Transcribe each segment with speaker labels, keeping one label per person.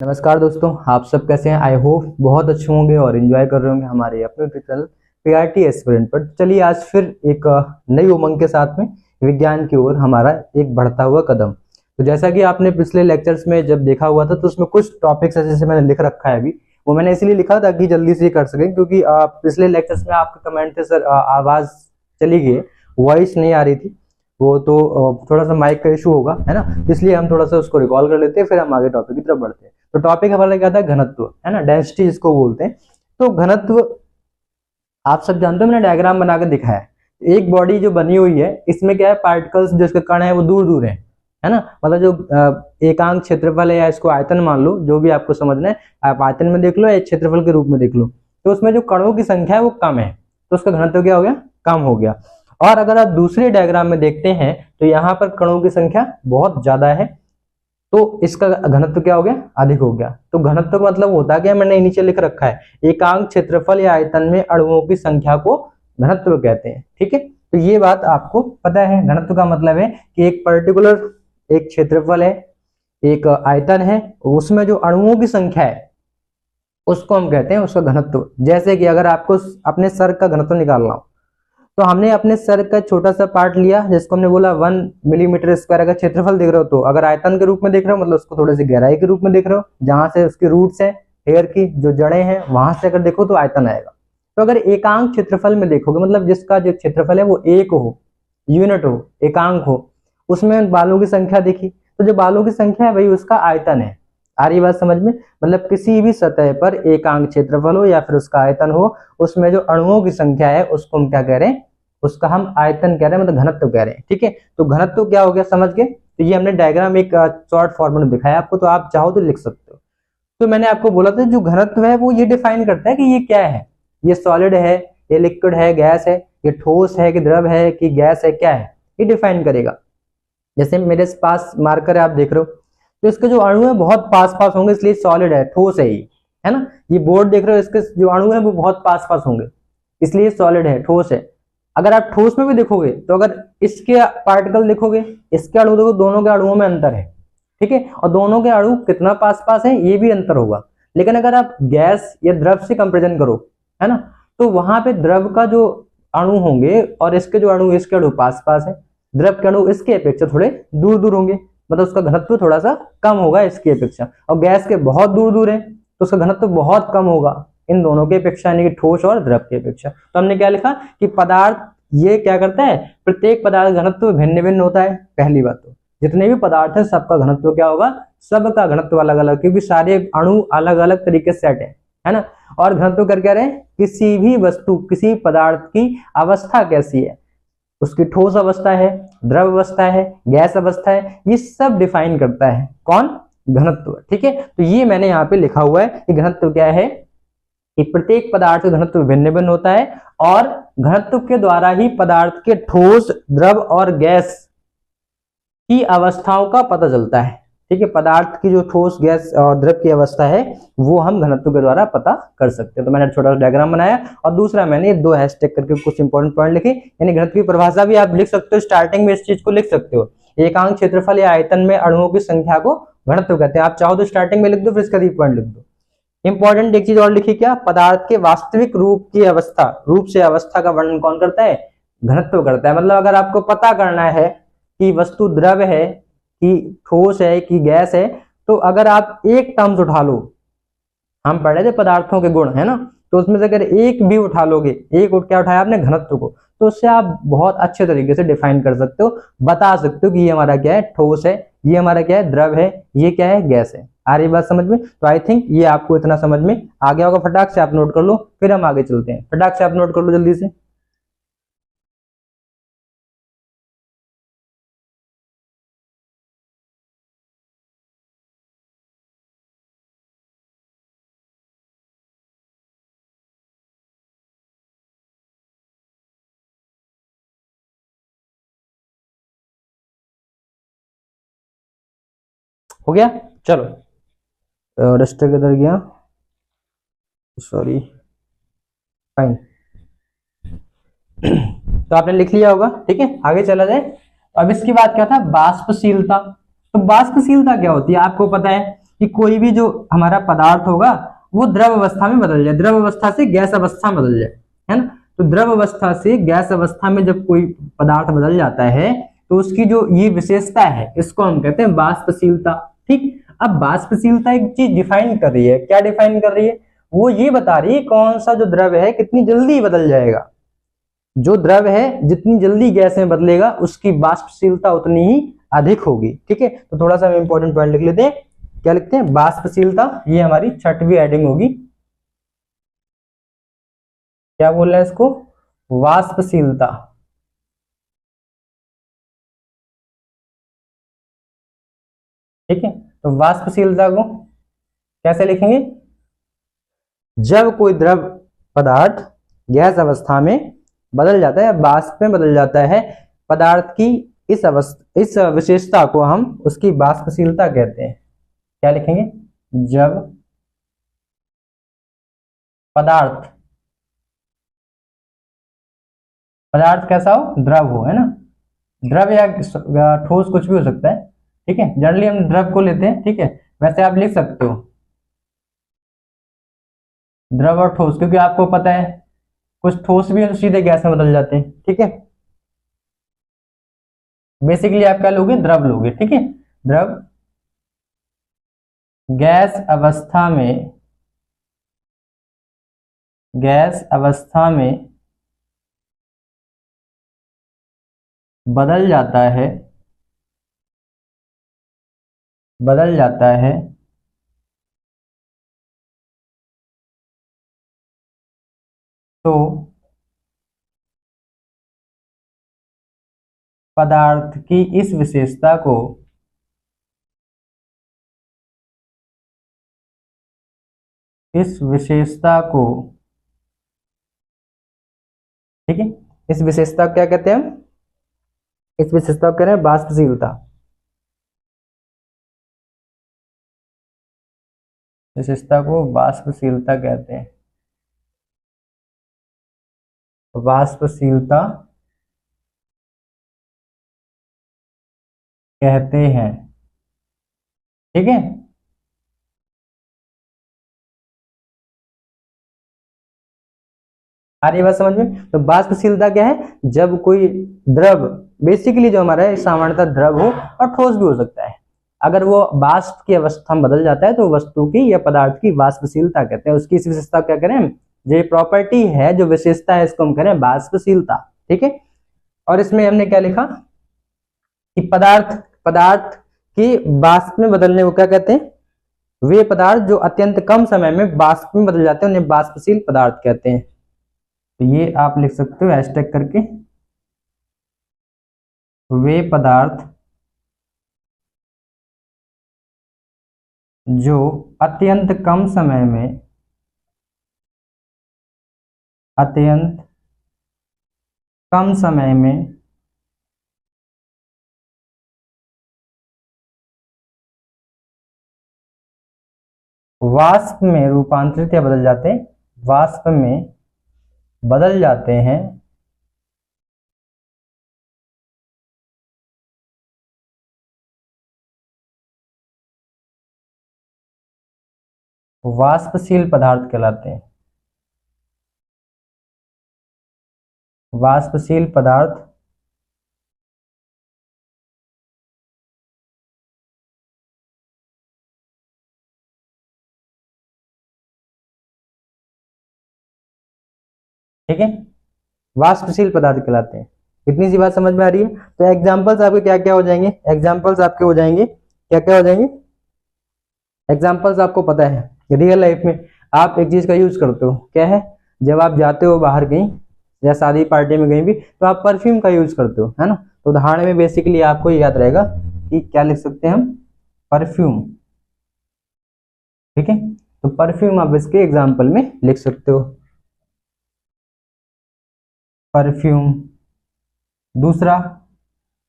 Speaker 1: नमस्कार दोस्तों, आप सब कैसे हैं। आई होप बहुत अच्छे होंगे और एंजॉय कर रहे होंगे हमारे अपने ट्यूटोरियल पीआरटी एस्पिरेंट पर। चलिए आज फिर एक नई उमंग के साथ में विज्ञान की ओर हमारा एक बढ़ता हुआ कदम। तो जैसा कि आपने पिछले लेक्चर्स में जब देखा हुआ था तो उसमें कुछ टॉपिक्स है जैसे मैंने लिख रखा है अभी, वो मैंने इसलिए लिखा ताकि जल्दी से कर सकें, क्योंकि पिछले लेक्चर्स में आपका कमेंट थे सर आवाज चली गई, वॉइस नहीं आ रही थी, वो तो थोड़ा सा माइक का इशू होगा, है ना। इसलिए हम थोड़ा सा उसको रिकॉल कर लेते हैं, फिर हम आगे टॉपिक की तरफ बढ़ते हैं। तो टॉपिक हमारा क्या था, घनत्व, है ना, डेंसिटी जिसको बोलते हैं। तो घनत्व आप सब जानते हो, मैंने डायग्राम बना के दिखाया है। एक बॉडी जो बनी हुई है इसमें क्या है, पार्टिकल्स जो इसके कण है वो दूर दूर है ना। मतलब जो एकांक क्षेत्रफल है या इसको आयतन मान लो, जो भी आपको समझना है, आप आयतन में देख लो या क्षेत्रफल के रूप में देख लो, तो उसमें जो कणों की संख्या है वो कम है, तो उसका घनत्व क्या हो गया, कम हो गया। और अगर आप दूसरे डायग्राम में देखते हैं तो यहाँ पर कणों की संख्या बहुत ज्यादा है, तो इसका घनत्व क्या हो गया, अधिक हो गया। तो घनत्व का मतलब होता है, मैंने नीचे लिख रखा है, एकांक क्षेत्रफल या आयतन में अणुओं की संख्या को घनत्व कहते हैं। ठीक है, तो ये बात आपको पता है। घनत्व का मतलब है कि एक पर्टिकुलर एक क्षेत्रफल है, एक आयतन है, उसमें जो अणुओं की संख्या है उसको हम कहते हैं उसका घनत्व। जैसे कि अगर आपको अपने सर का घनत्व निकालना हो, तो हमने अपने सर का छोटा सा पार्ट लिया जिसको हमने बोला 1 मिलीमीटर स्क्वायर। अगर क्षेत्रफल देख रहे हो तो अगर आयतन के रूप में देख रहे हो मतलब उसको थोड़ी सी गहराई के रूप में देख रहे हो, जहां से उसके रूट्स है, हेयर की जो जड़ें हैं वहां से अगर देखो तो आयतन आएगा। तो अगर एकांक क्षेत्रफल में देखोगे, मतलब जिसका जो क्षेत्रफल है वो एक हो, यूनिट हो, एकांक हो, उसमें बालों की संख्या देखी, तो जो बालों की संख्या है वही उसका आयतन है। आ रही बात समझ में। मतलब किसी भी सतह पर एकांक क्षेत्रफल हो या फिर उसका आयतन हो, उसमें जो अणुओं की संख्या है उसको हम क्या कह रहे हैं, उसका हम आयतन कह रहे हैं, मतलब घनत्व कह रहे हैं। ठीक है, तो घनत्व क्या हो गया, समझ गए। तो ये हमने डायग्राम एक शॉर्ट फॉर्मेट में दिखाया आपको, तो आप चाहो तो लिख सकते हो। तो मैंने आपको बोला था जो घनत्व है वो ये डिफाइन करता है कि ये क्या है, ये सॉलिड है, ये लिक्विड है, गैस है, ये ठोस है कि द्रव है कि गैस है, क्या है, ये डिफाइन करेगा। जैसे मेरे पास मार्कर है, आप देख रहे हो, तो इसके जो अणु है बहुत पास पास होंगे, इसलिए सॉलिड है, ठोस है ये, है ना। ये बोर्ड देख रहे हो, इसके जो अणु है वो बहुत पास पास होंगे, इसलिए सॉलिड है, ठोस है। अगर आप ठोस में भी देखोगे तो अगर इसके पार्टिकल देखोगे, इसके अणु देखो, दोनों के अणुओं में अंतर है। ठीक है, और दोनों के अणु कितना पास पास है ये भी अंतर होगा। लेकिन अगर आप गैस या द्रव से कंपेरिजन करो, है ना, तो वहां पे द्रव का जो अणु होंगे और इसके जो अणु, इसके अणु पास पास है, द्रव के अणु इसके अपेक्षा थोड़े दूर दूर होंगे, मतलब उसका घनत्व थोड़ा सा कम होगा इसकी अपेक्षा। और गैस के बहुत दूर दूर है तो उसका घनत्व बहुत कम होगा इन दोनों की अपेक्षा, यानी कि ठोस और द्रव की अपेक्षा। तो हमने क्या लिखा कि पदार्थ ये क्या करता है, प्रत्येक पदार्थ घनत्व भिन्न भिन्न होता है। पहली बात तो जितने भी पदार्थ है सबका घनत्व क्या होगा, सबका घनत्व अलग अलग, क्योंकि सारे अणु अलग अलग तरीके से सेट है ना। और घनत्व कर क्या रहे, किसी भी वस्तु, किसी पदार्थ की अवस्था कैसी है, उसकी ठोस अवस्था है, द्रव अवस्था है, गैस अवस्था है, ये सब डिफाइन करता है कौन, घनत्व। ठीक है, तो ये मैंने यहाँ पे लिखा हुआ है कि घनत्व क्या है, कि प्रत्येक पदार्थ का घनत्व भिन्न भिन्न होता है और घनत्व के द्वारा ही पदार्थ के ठोस, द्रव और गैस की अवस्थाओं का पता चलता है। ठीक है, पदार्थ की जो ठोस, गैस और द्रव की अवस्था है वो हम घनत्व के द्वारा पता कर सकते हैं। तो मैंने छोटा सा डायग्राम बनाया और दूसरा मैंने दो हैशटैग करके कुछ इंपॉर्टेंट पॉइंट लिखे, यानी घनत्व की परिभाषा भी आप लिख सकते हो, स्टार्टिंग में इस चीज को लिख सकते हो, एकांक क्षेत्रफल या आयतन में अणुओं की संख्या को घनत्व कहते हैं। आप चाहो तो स्टार्टिंग में लिख दो, फिर इसका पॉइंट लिख दो। इंपॉर्टेंट एक चीज और लिखी, क्या, पदार्थ के वास्तविक रूप की अवस्था, रूप से अवस्था का वर्णन कौन करता है, घनत्व करता है। मतलब अगर आपको पता करना है कि वस्तु द्रव है कि ठोस है कि गैस है, तो अगर आप एक टर्म्स उठा लो, हम पढ़ रहे थे पदार्थों के गुण, है ना, तो उसमें से अगर एक भी उठा लोगे, एक उठ क्या उठाया आपने, घनत्व को, तो उससे आप बहुत अच्छे तरीके से डिफाइन कर सकते हो, बता सकते हो कि ये हमारा क्या है, ठोस है, ये हमारा क्या है, द्रव है, ये क्या है, गैस है। आ रही बात समझ में। तो आई थिंक ये आपको इतना समझ में आ गया होगा। फटाक से आप नोट कर लो, फिर हम आगे चलते हैं। फटाक से आप नोट कर लो जल्दी से। हो गया, चलो रजिस्टर किधर गया, सॉरी, फाइन। तो आपने लिख लिया होगा, ठीक है, आगे चला जाए। अब इसकी बात क्या था, वाष्पशीलता। तो वाष्पशीलता क्या होती है, आपको पता है कि कोई भी जो हमारा पदार्थ होगा वो द्रव अवस्था में बदल जाए, द्रव अवस्था से गैस अवस्था में बदल जाए, है ना। तो द्रव अवस्था से गैस अवस्था में जब कोई पदार्थ बदल जाता है तो उसकी जो ये विशेषता है इसको हम कहते हैं वाष्पशीलता। ठीक, अब वाष्पशीलता एक चीज डिफाइन कर रही है, क्या डिफाइन कर रही है, वो ये बता रही है कौन सा जो द्रव है कितनी जल्दी बदल जाएगा। जो द्रव है जितनी जल्दी गैस में बदलेगा उसकी वाष्पशीलता उतनी ही अधिक होगी। ठीक है, तो थोड़ा सा हम इंपॉर्टेंट पॉइंट लिख लेते हैं। क्या लिखते हैं, वाष्पशीलता, ये हमारी छठवीं हेडिंग होगी। क्या बोल रहे हैं इसको, वाष्पशीलता। ठीक है, तो वाष्पशीलता को कैसे लिखेंगे, जब कोई द्रव पदार्थ गैस अवस्था में बदल जाता है, वाष्प में बदल जाता है, पदार्थ की इस विशेषता को हम उसकी वाष्पशीलता कहते हैं। क्या लिखेंगे, जब पदार्थ पदार्थ कैसा हो, द्रव हो, है ना, द्रव या ठोस कुछ भी हो सकता है। ठीक है, जनरली हम द्रव को लेते हैं। ठीक है, वैसे आप लिख सकते हो द्रव और ठोस, क्योंकि आपको पता है कुछ ठोस भी है तो सीधे गैस में बदल जाते हैं। ठीक है, बेसिकली आप क्या लोगे, द्रव लोगे। ठीक है, द्रव गैस अवस्था में बदल जाता है, बदल जाता है, तो पदार्थ की इस विशेषता को ठीक है, इस विशेषता को क्या कहते हैं हम, इस विशेषता को कह रहे हैं वाष्पशीलता। विशेषता को वाष्पशीलता कहते हैं, वाष्पशीलता कहते हैं। ठीक है, आ रही बात समझ में। तो वाष्पशीलता क्या है, जब कोई द्रव, बेसिकली जो हमारा है सामान्यतः द्रव हो और ठोस भी हो सकता है, अगर वो वाष्प की अवस्था में बदल जाता है तो वस्तु की या पदार्थ की वाष्पशीलता कहते हैं। उसकी इस विशेषता क्या करें, जो प्रॉपर्टी है, जो विशेषता है, इसको हम कह रहे हैं वाष्पशीलता। ठीक है, और इसमें हमने क्या लिखा कि पदार्थ पदार्थ की वाष्प में बदलने को क्या कहते हैं, वे पदार्थ जो अत्यंत कम समय में वाष्प में बदल जाते हैं उन्हें वाष्पशील पदार्थ कहते हैं। तो ये आप लिख सकते हो हैशटैग करके, वे पदार्थ जो अत्यंत कम समय में वाष्प में रूपांतरित या बदल जाते हैं, वाष्प में बदल जाते हैं, वाष्पशील पदार्थ कहलाते हैं। वाष्पशील पदार्थ ठीक है, वाष्पशील पदार्थ कहलाते हैं। इतनी सी बात समझ में आ रही है। तो एग्जांपल्स आपके क्या क्या हो जाएंगे, एग्जांपल्स आपके हो जाएंगे, क्या क्या हो जाएंगे एग्जांपल्स, आपको पता है रियल लाइफ में आप एक चीज का यूज करते हो, क्या है, जब आप जाते हो बाहर कहीं या शादी पार्टी में कहीं भी तो आप परफ्यूम का यूज करते हो, है ना। तो उदाहरण में बेसिकली आपको याद रहेगा कि क्या लिख सकते हैं हम, परफ्यूम। ठीक है, तो परफ्यूम आप इसके एग्जाम्पल में लिख सकते हो, परफ्यूम। दूसरा,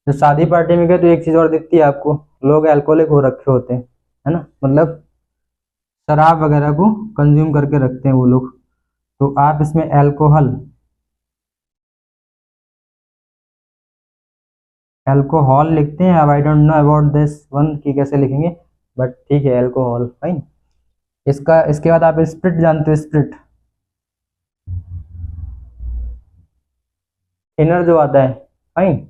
Speaker 1: जो शादी पार्टी में गए तो एक चीज और दिखती है आपको, लोग अल्कोहलिक हो रखे होते हैं, है ना, मतलब शराब वगैरह को कंज्यूम करके रखते हैं वो लोग। तो आप इसमें अल्कोहल, अल्कोहल लिखते हैं। अब I don't know about this one कि कैसे लिखेंगे, बट ठीक है, एल्कोहल फाइन। इसका इसके बाद आप स्प्रिट जानते हो, स्प्रिट थिनर जो आता है, फाइन।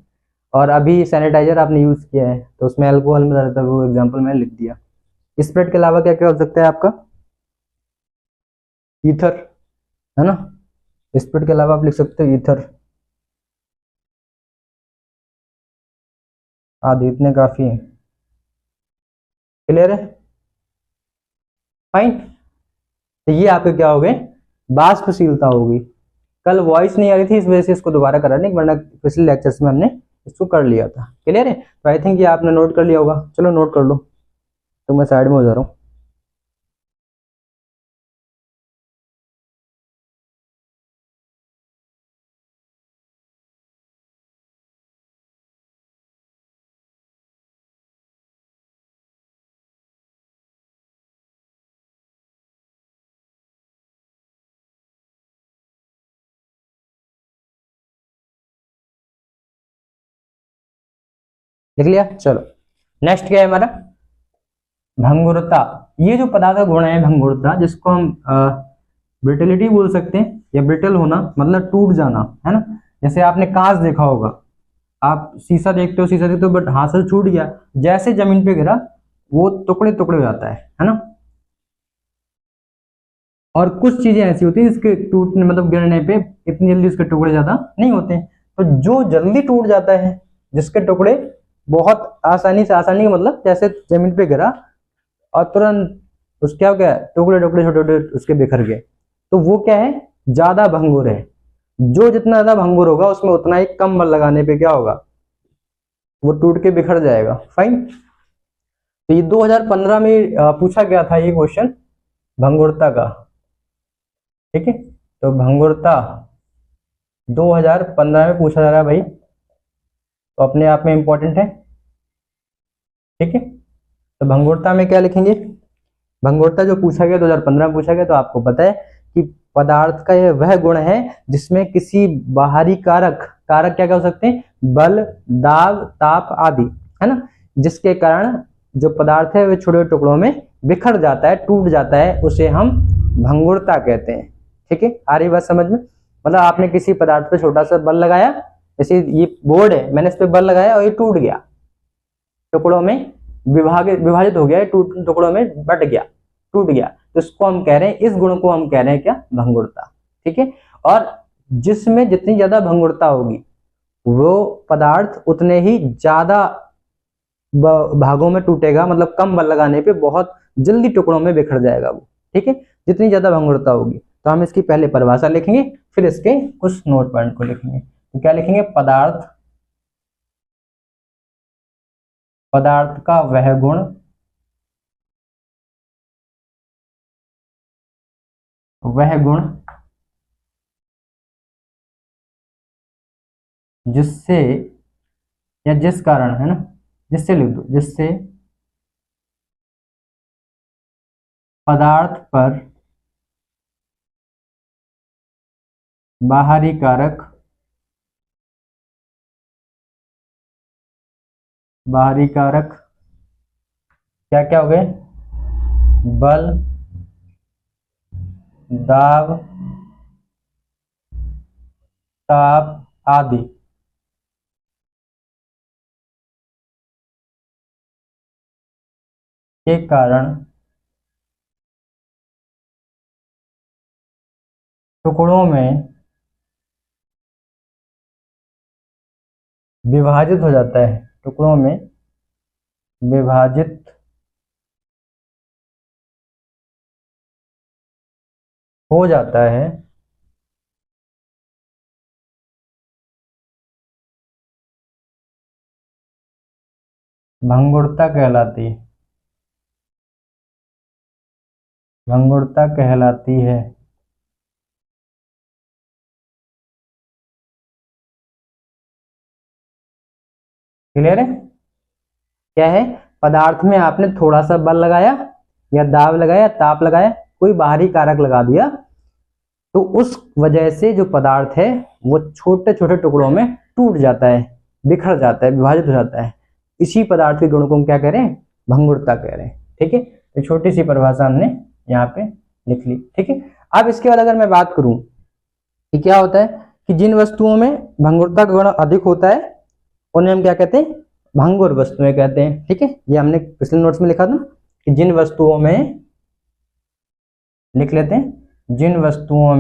Speaker 1: और अभी सैनिटाइजर आपने यूज किया है तो उसमें अल्कोहल में रहता है, वो एग्जांपल मैंने लिख दिया। स्प्रिट के अलावा क्या क्या हो सकता है आपका? ईथर, है ना। स्प्रिट के अलावा आप लिख सकते हो ईथर आदि, इतने काफी है। क्लियर है, फाइन। तो ये आपके क्या हो गए? वाष्पशीलता होगी। कल वॉइस नहीं आ रही थी इस वजह से इसको दोबारा करा नहीं, वरना पिछले लेक्चर्स में हमने इसको कर लिया था। क्लियर है, तो आई थिंक ये आपने नोट कर लिया होगा। चलो नोट कर लो, तो मैं साइड में हो जा रहा हूँ। लिख लिया, चलो नेक्स्ट क्या है हमारा? भंगुरता। ये जो पदार्थ का गुण है भंगुरता, जिसको हम ब्रिटिलिटी बोल सकते हैं, या ब्रिटल होना मतलब टूट जाना, है ना। जैसे आपने कांच देखा होगा, आप शीशा देखते हो, शीशा देखते हो, बट हाथ से छूट गया, जैसे जमीन पे गिरा वो टुकड़े टुकड़े हो जाता है ना। और कुछ चीजें ऐसी होती है जिसके टूटने मतलब गिरने पे इतनी जल्दी उसके टुकड़े ज्यादा नहीं होते। तो जो जल्दी टूट जाता है, जिसके टुकड़े बहुत आसानी से, आसानी का मतलब जैसे जमीन पे गिरा और तुरंत उसके क्या हो गया, टुकड़े टुकड़े छोटे छोटे उसके बिखर गए, तो वो क्या है? ज्यादा भंगुर है। जो जितना ज्यादा भंगुर होगा उसमें उतना ही कम बल लगाने पे क्या होगा, वो टूट के बिखर जाएगा। फाइन। तो ये 2015 में पूछा गया था ये क्वेश्चन भंगुरता का। ठीक है, तो भंगुरता 2015 में पूछा जा रहा है भाई, तो अपने आप में इंपॉर्टेंट है। ठीक है, तो भंगुरता में क्या लिखेंगे? भंगुरता जो पूछा गया 2015 में पूछा गया, तो आपको पता है कि पदार्थ का यह वह गुण है जिसमें किसी बाहरी कारक, कारक क्या क्या हो सकते हैं? बल, दाब, ताप आदि, है ना, जिसके कारण जो पदार्थ है वह छोटे टुकड़ों में बिखर जाता है, टूट जाता है, उसे हम भंगुरता कहते हैं। ठीक है, आ रही बात समझ में? मतलब आपने किसी पदार्थ पे छोटा सा बल लगाया, जैसे ये बोर्ड है, मैंने इस पे बल लगाया और ये टूट गया, टुकड़ों में विभाजित हो गया, टुकड़ों में बट गया, टूट गया, तो इसको हम कह रहे हैं, इस गुण को हम कह रहे हैं क्या? भंगुरता। ठीक है, और जिसमें जितनी ज्यादा भंगुरता होगी वो पदार्थ उतने ही ज्यादा भागों में टूटेगा, मतलब कम बल लगाने पे बहुत जल्दी टुकड़ों में बिखर जाएगा वो। ठीक है, जितनी ज्यादा भंगुरता होगी। तो हम इसकी पहले परिभाषा लिखेंगे, फिर इसके कुछ नोट पॉइंट को लिखेंगे। तो क्या लिखेंगे? पदार्थ, पदार्थ का वह गुण जिससे, या जिस कारण, है ना, जिससे लिख दो, जिससे पदार्थ पर बाहरी कारक, बाहरी कारक क्या क्या हो गए? बल, दाब, ताप आदि के कारण टुकड़ों में विभाजित हो जाता है, टुकड़ों में विभाजित हो जाता है। भंगुरता कहलाती है, भंगुरता कहलाती है। क्लियर है? क्या है? पदार्थ में आपने थोड़ा सा बल लगाया, या दाब लगाया, ताप लगाया, कोई बाहरी कारक लगा दिया, तो उस वजह से जो पदार्थ है वो छोटे छोटे टुकड़ों में टूट जाता है, बिखर जाता है, विभाजित हो जाता है। इसी पदार्थ के गुण को हम क्या कह रहे हैं? भंगुरता कह रहे हैं। ठीक है, तो छोटी सी परिभाषा हमने यहाँ पे लिख ली। ठीक है, अब इसके बाद अगर मैं बात करूं कि क्या होता है कि जिन वस्तुओं में भंगुरता का गुण अधिक होता है उन्हें हम क्या कहते हैं, भंगुर वस्तुएं कहते हैं। ठीक है, ये हमने पिछले नोट्स में लिखा था कि जिन वस्तुओं में, लिख लेते हैं, जिन वस्तुओं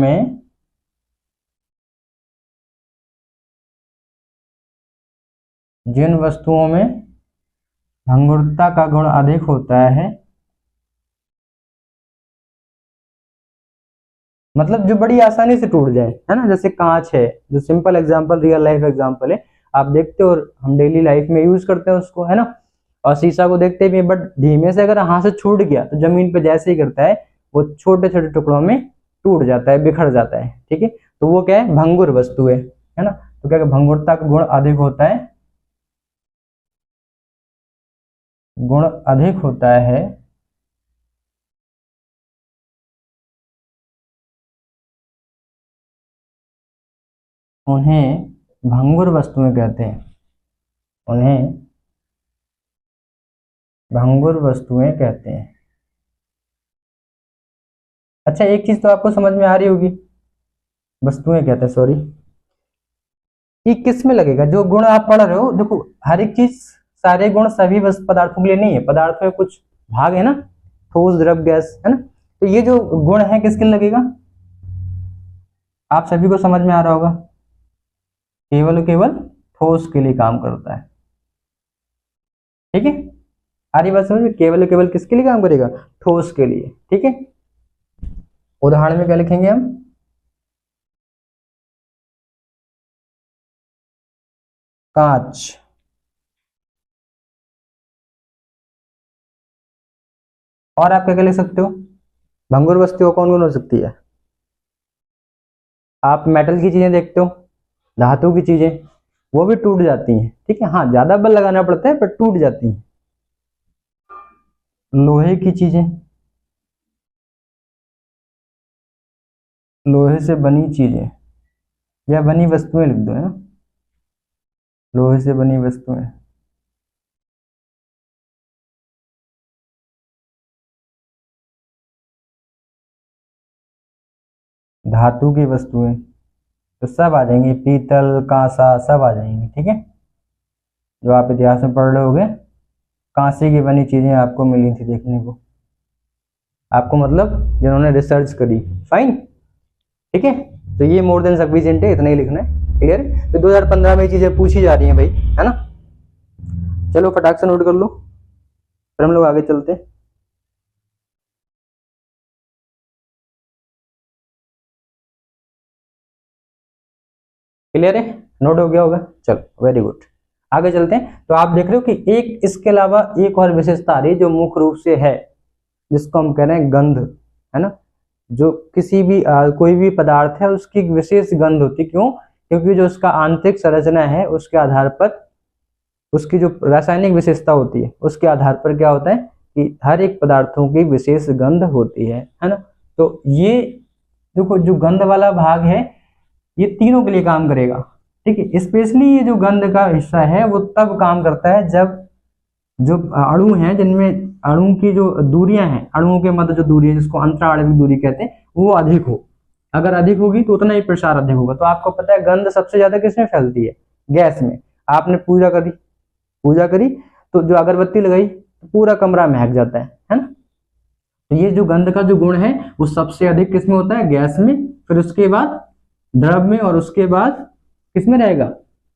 Speaker 1: में भंगुरता का गुण अधिक होता है, मतलब जो बड़ी आसानी से टूट जाए, है ना, जैसे कांच है, जो simple example, real life example है, आप देखते हो और हम डेली लाइफ में यूज करते हैं उसको, है ना। और शीशा को देखते भी, बट धीमे से अगर हाथ से छूट गया तो जमीन पे जैसे ही करता है वो छोटे छोटे टुकड़ों में टूट जाता है, बिखर जाता है। ठीक है, तो वो क्या है, भंगुर वस्तु है ना। तो क्या भंगुरता का गुण अधिक होता है, गुण अधिक होता है उन्हें भंगुर वस्तुएं कहते हैं, उन्हें भंगुर वस्तुएं कहते हैं। अच्छा, एक चीज तो आपको समझ में आ रही होगी, वस्तुएं कहते हैं, सॉरी, ये किस में लगेगा, जो गुण आप पढ़ रहे हो, देखो हर एक चीज, सारे गुण सभी पदार्थों के लिए नहीं है, पदार्थों में कुछ भाग है ना, ठोस, द्रव, गैस, है ना। तो ये जो गुण है किसके लिए लगेगा, आप सभी को समझ में आ रहा होगा, केवल ठोस के लिए काम करता है। ठीक है, आ रही बात समझ में, केवल किसके लिए काम करेगा, ठोस के लिए। ठीक है, उदाहरण में क्या लिखेंगे हम, कांच, और आप क्या क्या लिख सकते हो, भंगुर वस्तुओं कौन कौन हो सकती है, आप मेटल की चीजें देखते हो, धातु की चीजें, वो भी टूट जाती हैं। ठीक है, हाँ ज्यादा बल लगाना पड़ता है पर टूट जाती हैं। लोहे की चीजें, लोहे से बनी चीजें या बनी वस्तुएं लिख दो, है ना, लोहे से बनी वस्तुएं, धातु की वस्तुएं, तो सब आ जाएंगे, पीतल, कांसा, सब आ जाएंगे। ठीक है, जो आप इतिहास में पढ़ रहे होगे, कांसे की बनी चीजें आपको मिली थी देखने को, आपको मतलब जिन्होंने रिसर्च करी, फाइन। ठीक है, तो ये मोर देन सफिशिएंट है, इतना ही लिखना है, क्लियर। तो 2015 में ये चीजें पूछी जा रही हैं भाई, है ना। चलो फटाक से नोट कर लो, फिर हम लोग आगे चलते हैं। क्लियर है, नोट हो गया होगा, चलो वेरी गुड, आगे चलते हैं। तो आप देख रहे हो कि एक इसके अलावा एक और विशेषता आ रही है जो मुख्य रूप से है, जिसको हम कह रहे हैं गंध, है ना। जो किसी भी कोई भी पदार्थ है उसकी एक विशेष गंध होती है, क्यों, क्योंकि जो उसका आंतरिक संरचना है उसके आधार पर, उसकी जो रासायनिक विशेषता होती है उसके आधार पर क्या होता है कि हर एक पदार्थों की विशेष गंध होती है ना। तो ये देखो, जो गंध वाला भाग है ये तीनों के लिए काम करेगा। ठीक है, स्पेशली ये जो गंध का हिस्सा है वो तब काम करता है जब जो अणु हैं, जिनमें अणु की जो दूरियां हैं, अणुओं के मध्य जो दूरी है, जिसको अंतराणविक दूरी कहते हैं, वो अधिक हो। अगर अधिक होगी तो उतना ही प्रसार अधिक होगा। तो आपको पता है गंध सबसे ज्यादा किसमें फैलती है, गैस में। आपने पूजा करी तो जो अगरबत्ती लगाई तो पूरा कमरा महक जाता है ना। तो ये जो गंध का जो गुण है वो सबसे अधिक किसमें होता है, गैस में, फिर उसके बाद द्रव में, और उसके बाद किसमें रहेगा,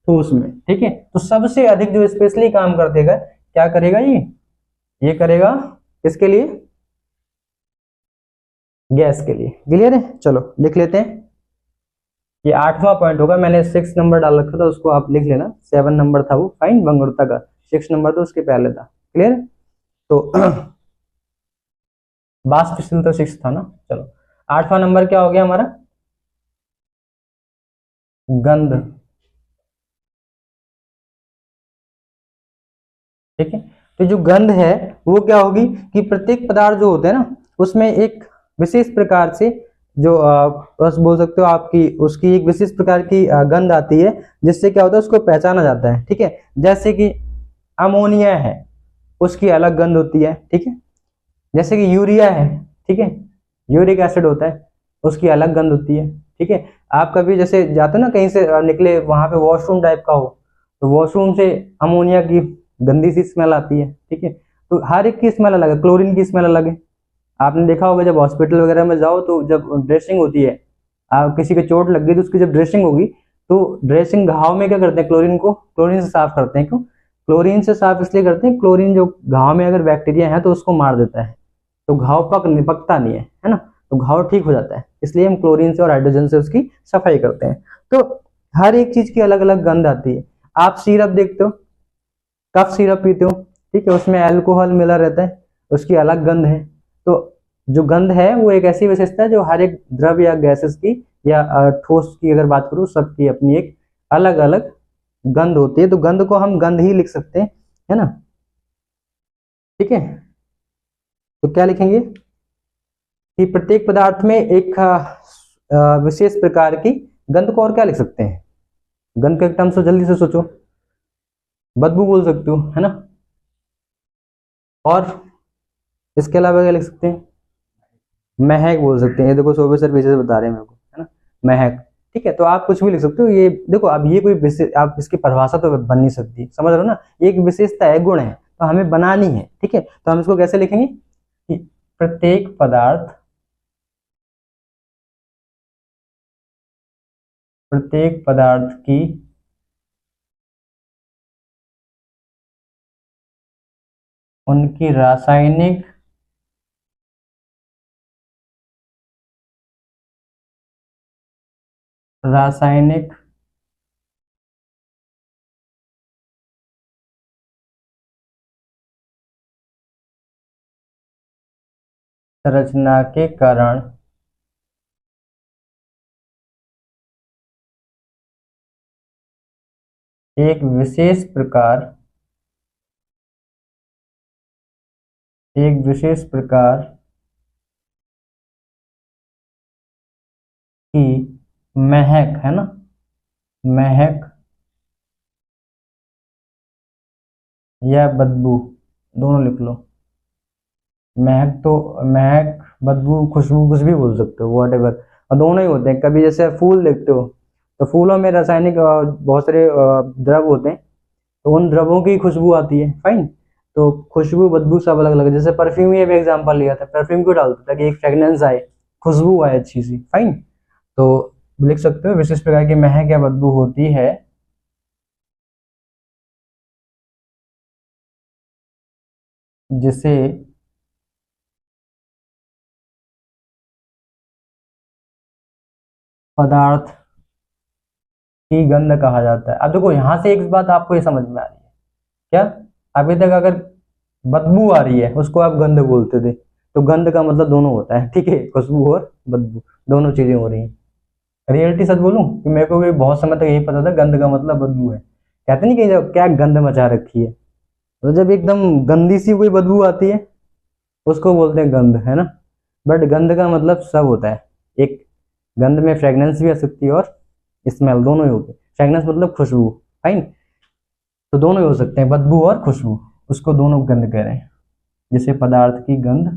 Speaker 1: ठोस में। ठीक है, तो सबसे अधिक जो स्पेशली काम कर देगा, क्या करेगा, ये करेगा किसके लिए, गैस के लिए। क्लियर है, चलो लिख लेते हैं। ये 8वां पॉइंट होगा, मैंने 6 नंबर डाल रखा था, उसको आप लिख लेना, 7 नंबर था वो, फाइन, भंगुरता का 6 नंबर तो उसके पहले था। क्लियर, तो वाष्पशील तो 6 था ना। चलो 8वां नंबर क्या हो गया हमारा, गंध। ठीक है, तो जो गंध है वो क्या होगी कि प्रत्येक पदार्थ जो होते हैं ना उसमें एक विशेष प्रकार से जो बस बोल सकते हो आपकी, उसकी एक विशेष प्रकार की गंध आती है, जिससे क्या होता है उसको पहचाना जाता है। ठीक है, जैसे कि अमोनिया है, उसकी अलग गंध होती है। ठीक है, जैसे कि यूरिया है, ठीक है, यूरिक एसिड होता है, उसकी अलग गंध होती है, ठीक है। आप कभी जैसे जाते हो ना कहीं से निकले, वहां पे वॉशरूम टाइप का हो, तो वॉशरूम से अमोनिया की गंदी सी स्मेल आती है, ठीक है। तो हर एक की स्मेल अलग है, क्लोरीन की स्मेल अलग है। आपने देखा होगा जब हॉस्पिटल वगैरह में जाओ तो जब ड्रेसिंग होती है, आप किसी के चोट लग गई तो उसकी जब ड्रेसिंग होगी, तो ड्रेसिंग घाव में क्या करते हैं, क्लोरीन से साफ करते हैं। क्यों क्लोरीन से साफ इसलिए करते हैं, क्लोरीन जो घाव में अगर बैक्टीरिया है तो उसको मार देता है, तो घाव पकता नहीं है ना, तो घाव ठीक हो जाता है, इसलिए हम क्लोरीन से और हाइड्रोजन से उसकी सफाई करते हैं। तो हर एक चीज की अलग अलग गंध आती है। आप सिरप देखते हो, कफ सिरप पीते हो, ठीक है, उसमें अल्कोहल मिला रहता है, उसकी अलग गंध है। तो जो गंध है वो एक ऐसी विशेषता है जो हर एक द्रव या गैसेस की या ठोस की अगर बात करूँ, सबकी अपनी एक अलग अलग गंध होती है। तो गंध को हम गंध ही लिख सकते हैं, है ना, ठीक है। तो क्या लिखेंगे कि प्रत्येक पदार्थ में एक विशेष प्रकार की गंध को, और क्या लिख सकते हैं, गंध के टर्म से जल्दी से सोचो, बदबू बोल सकते हो, है ना, और इसके अलावा क्या लिख सकते हैं, महक बोल सकते हैं। ये देखो शोभे सर पीछे से बता रहे हैं मेरे को, है ना, महक, ठीक है। तो आप कुछ भी लिख सकते हो, ये देखो अब ये कोई विशेष, आप इसकी परिभाषा तो बन नहीं सकती, समझ रहे हो ना, ये एक विशेषता है, गुण है, तो हमें बनानी है, ठीक है। तो हम इसको कैसे लिखेंगे कि प्रत्येक पदार्थ, प्रत्येक पदार्थ की उनकी रासायनिक संरचना के कारण एक विशेष प्रकार, एक विशेष प्रकार की महक, है ना, महक या बदबू, दोनों लिख लो। महक तो, महक, बदबू, खुशबू, कुछ भी बोल सकते हो, वॉट एवर, और दोनों ही होते हैं। कभी जैसे फूल देखते हो, तो फूलों में रासायनिक बहुत सारे द्रव होते हैं, तो उन द्रवों की खुशबू आती है, फाइन। तो खुशबू बदबू सब अलग अलग है। जैसे परफ्यूम, ये भी एग्जांपल लिया था, परफ्यूम क्यों डालते ताकि एक फ्रेग्रेंस आए, खुशबू आए अच्छी सी, फाइन। तो लिख सकते हो विशिष्ट प्रकार की महक या बदबू होती है जिसे पदार्थ की गंध कहा जाता है। अब देखो यहां से एक बात आपको ये समझ में आ रही है क्या, अभी तक अगर बदबू आ रही है उसको आप गंध बोलते थे, तो गंध का मतलब दोनों होता है, ठीक है, खुशबू और बदबू, दोनों चीजें हो रही हैं। रियलिटी सच बोलूं कि मेरे को भी बहुत समय तक यही पता था गंध का मतलब बदबू है। कहते नहीं कि जब क्या गंध मचा रखी है, तो जब एकदम गंदी सी कोई बदबू आती है उसको बोलते हैं गंध, है ना। बट गंध का मतलब सब होता है, एक गंध में फ्रेग्रेंस भी आ सकती है और स्मेल, दोनों ही होते हैं। फ्रेग्रेंस मतलब खुशबू, फाइन, तो दोनों ही हो सकते हैं, बदबू और खुशबू, उसको दोनों गंध कह रहे हैं, जिसे पदार्थ की गंध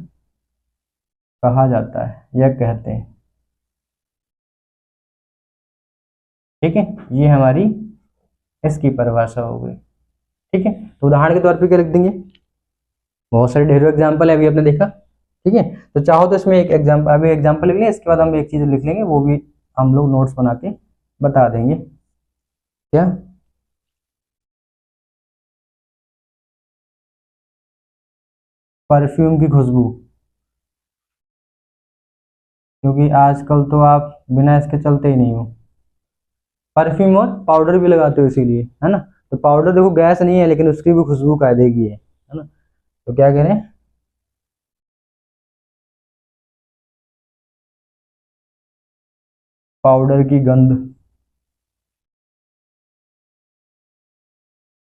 Speaker 1: कहा जाता है या कहते हैं, ठीक है। ये हमारी इसकी परिभाषा हो गई, ठीक है। तो उदाहरण के तौर पे क्या लिख देंगे, बहुत सारे ढेरों एग्जाम्पल है, अभी आपने देखा, ठीक है। तो चाहो तो इसमें एक एग्जाम्पल, अभी एग्जाम्पल लिख लें, इसके बाद हम एक चीज लिख लेंगे, वो भी हम लोग नोट्स बना के बता देंगे, क्या, परफ्यूम की खुशबू, क्योंकि आजकल तो आप बिना इसके चलते ही नहीं हो, परफ्यूम और पाउडर भी लगाते हो इसीलिए, है ना। तो पाउडर देखो गैस नहीं है, लेकिन उसकी भी खुशबू कायदे की है ना। तो क्या कह रहे हैं, पाउडर की गंध,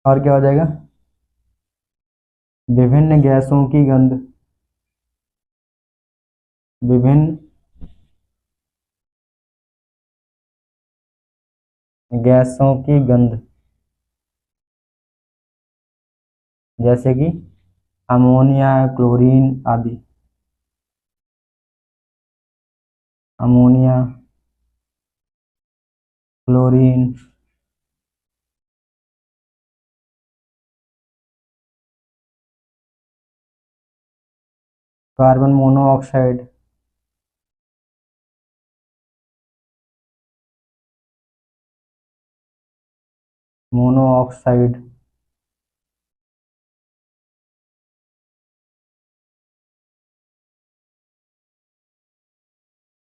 Speaker 1: और क्या हो जाएगा, विभिन्न गैसों की गंध, विभिन्न गैसों की गंध, जैसे कि अमोनिया, क्लोरीन आदि, ammonia, chlorine, carbon monoxide, monoxide,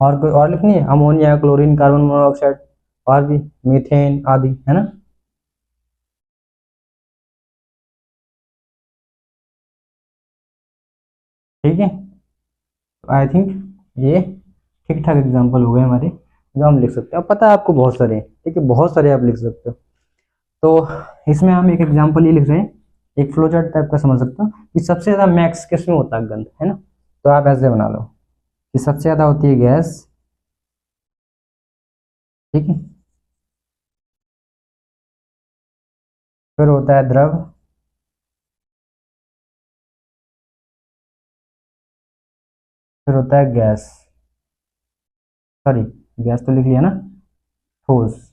Speaker 1: और कोई और लिखनी है? अमोनिया, क्लोरीन, कार्बन मोनोऑक्साइड, और भी मीथेन आदि, है ना? ठीक है, आई थिंक ये ठीक ठाक एग्जाम्पल हो गए हमारे जो हम लिख सकते हैं। अब पता है आपको बहुत सारे हैं, ठीक है, बहुत सारे आप लिख सकते हो। तो इसमें हम एक एग्जाम्पल ये लिख रहे हैं, एक फ्लो चार्ट टाइप का समझ सकते हो कि सबसे ज्यादा मैक्स किस में होता है गंध, है ना? तो आप ऐसे बना लो कि सबसे ज्यादा होती है गैस, ठीक है, फिर होता है द्रव, फिर होता है गैस, सॉरी गैस तो लिख लिया ना, ठोस,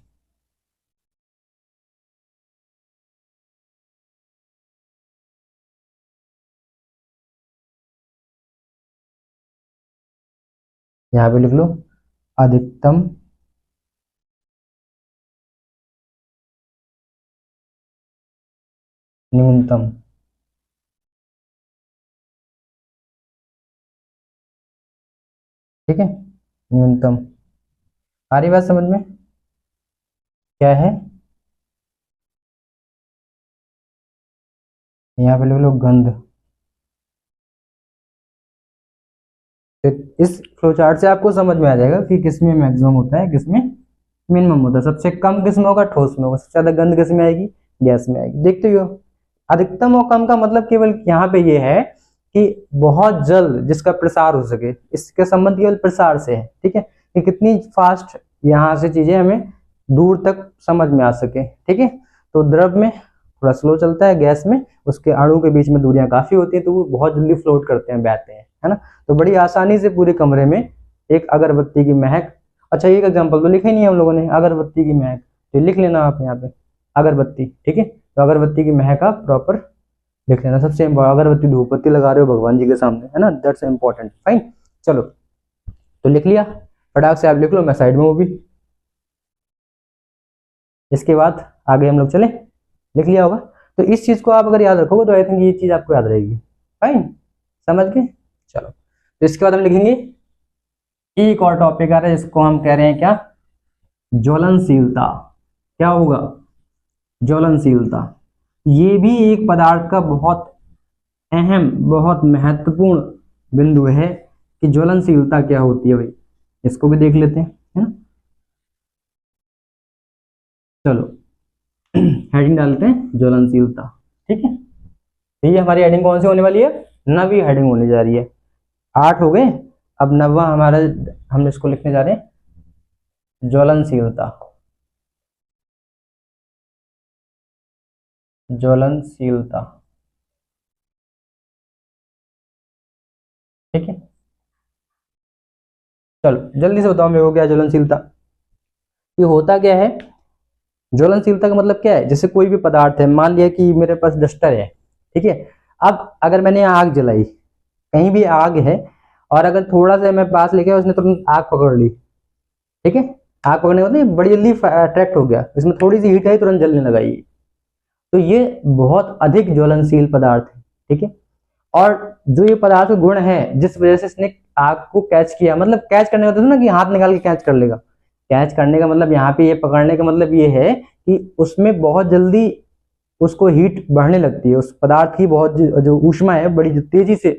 Speaker 1: यहाँ पे लिख लो अधिकतम, न्यूनतम, ठीक है, न्यूनतम। आ रही बात समझ में? क्या है? यहाँ पे लिख लो गंध। तो इस फ्लो चार्ट से आपको समझ में आ जाएगा कि किसमें मैक्सिमम होता है, किसमें मिनिमम होता है। सबसे कम किसमें होगा? ठोस में होगा। सबसे ज्यादा गंध किसमें आएगी? गैस में आएगी। देखते हो, अधिकतम और कम का मतलब केवल यहाँ पे ये है कि बहुत जल्द जिसका प्रसार हो सके, इसके संबंध केवल प्रसार से है, ठीक है, कि कितनी फास्ट यहाँ से चीजें हमें दूर तक समझ में आ सके, ठीक है। तो द्रव में थोड़ा स्लो चलता है, गैस में उसके अणु के बीच में दूरियां काफी होती है, तो वो बहुत जल्दी फ्लोट करते हैं, बहते हैं, है ना। तो बड़ी आसानी से पूरे कमरे में एक अगरबत्ती की महक, अच्छा एक एग्जाम्पल तो लिखा ही नहीं है हम लोगों ने, अगरबत्ती की महक, तो लिख लेना आप यहाँ पे अगरबत्ती, ठीक है। तो अगरबत्ती की महक आप प्रॉपर लिख लेना। सबसे इम्पोर्टेंट, अगरबत्ती धूप बत्ती लगा रहे हो भगवान जी के सामने, है ना, दैट्स इंपॉर्टेंट, फाइन। चलो, तो लिख लिया, फटाक से आप लिख लो, मैं साइड में हूँ भी। इसके बाद आगे हम लोग चले, लिख लिया होगा। तो इस चीज को आप अगर याद रखोगे तो आई थिंक ये चीज आपको याद रहेगी, फाइन, समझ गए। चलो, तो इसके बाद हम लिखेंगे एक और टॉपिक आ रहा है जिसको हम कह रहे हैं क्या? ज्वलनशीलता। क्या होगा? ज्वलनशीलता। ये भी एक पदार्थ का बहुत अहम, बहुत महत्वपूर्ण बिंदु है कि ज्वलनशीलता क्या होती है भाई, इसको भी देख लेते हैं, है ना। चलो हेडिंग डालते हैं ज्वलनशीलता, ठीक है। तो ये हमारी हेडिंग कौन सी होने वाली है? नवी हेडिंग होने जा रही है। 8 हो गए, अब नवा हमारा, हम इसको लिखने जा रहे हैं ज्वलनशीलता। ज्वलनशीलता, ठीक है। चलो जल्दी से बताओ मेरे को, क्या ज्वलनशीलता, ये होता क्या है? ज्वलनशीलता का मतलब क्या है? जैसे कोई भी पदार्थ है, मान लिया कि मेरे पास डस्टर है, ठीक है। अब अगर मैंने आग जलाई, कहीं भी आग है, और अगर थोड़ा सा मैं पास लेके उसने तुरंत आग पकड़ ली, ठीक है। आग पकड़ने का मतलब बड़ी जल्दी अट्रैक्ट हो गया, इसमें थोड़ी सी हीट आई तुरंत जलने लगा ये। तो ये बहुत अधिक ज्वलनशील पदार्थ है, ठीक है। और जो ये पदार्थ गुण है, जिस वजह से इसने आग को कैच किया, मतलब कैच करने का मतलब ना कि हाथ निकाल के कैच कर लेगा, कैच करने का मतलब यहाँ पे ये पकड़ने का मतलब ये है कि उसमें बहुत जल्दी उसको हीट बढ़ने लगती है, उस पदार्थ की बहुत जो ऊष्मा है बड़ी तेजी से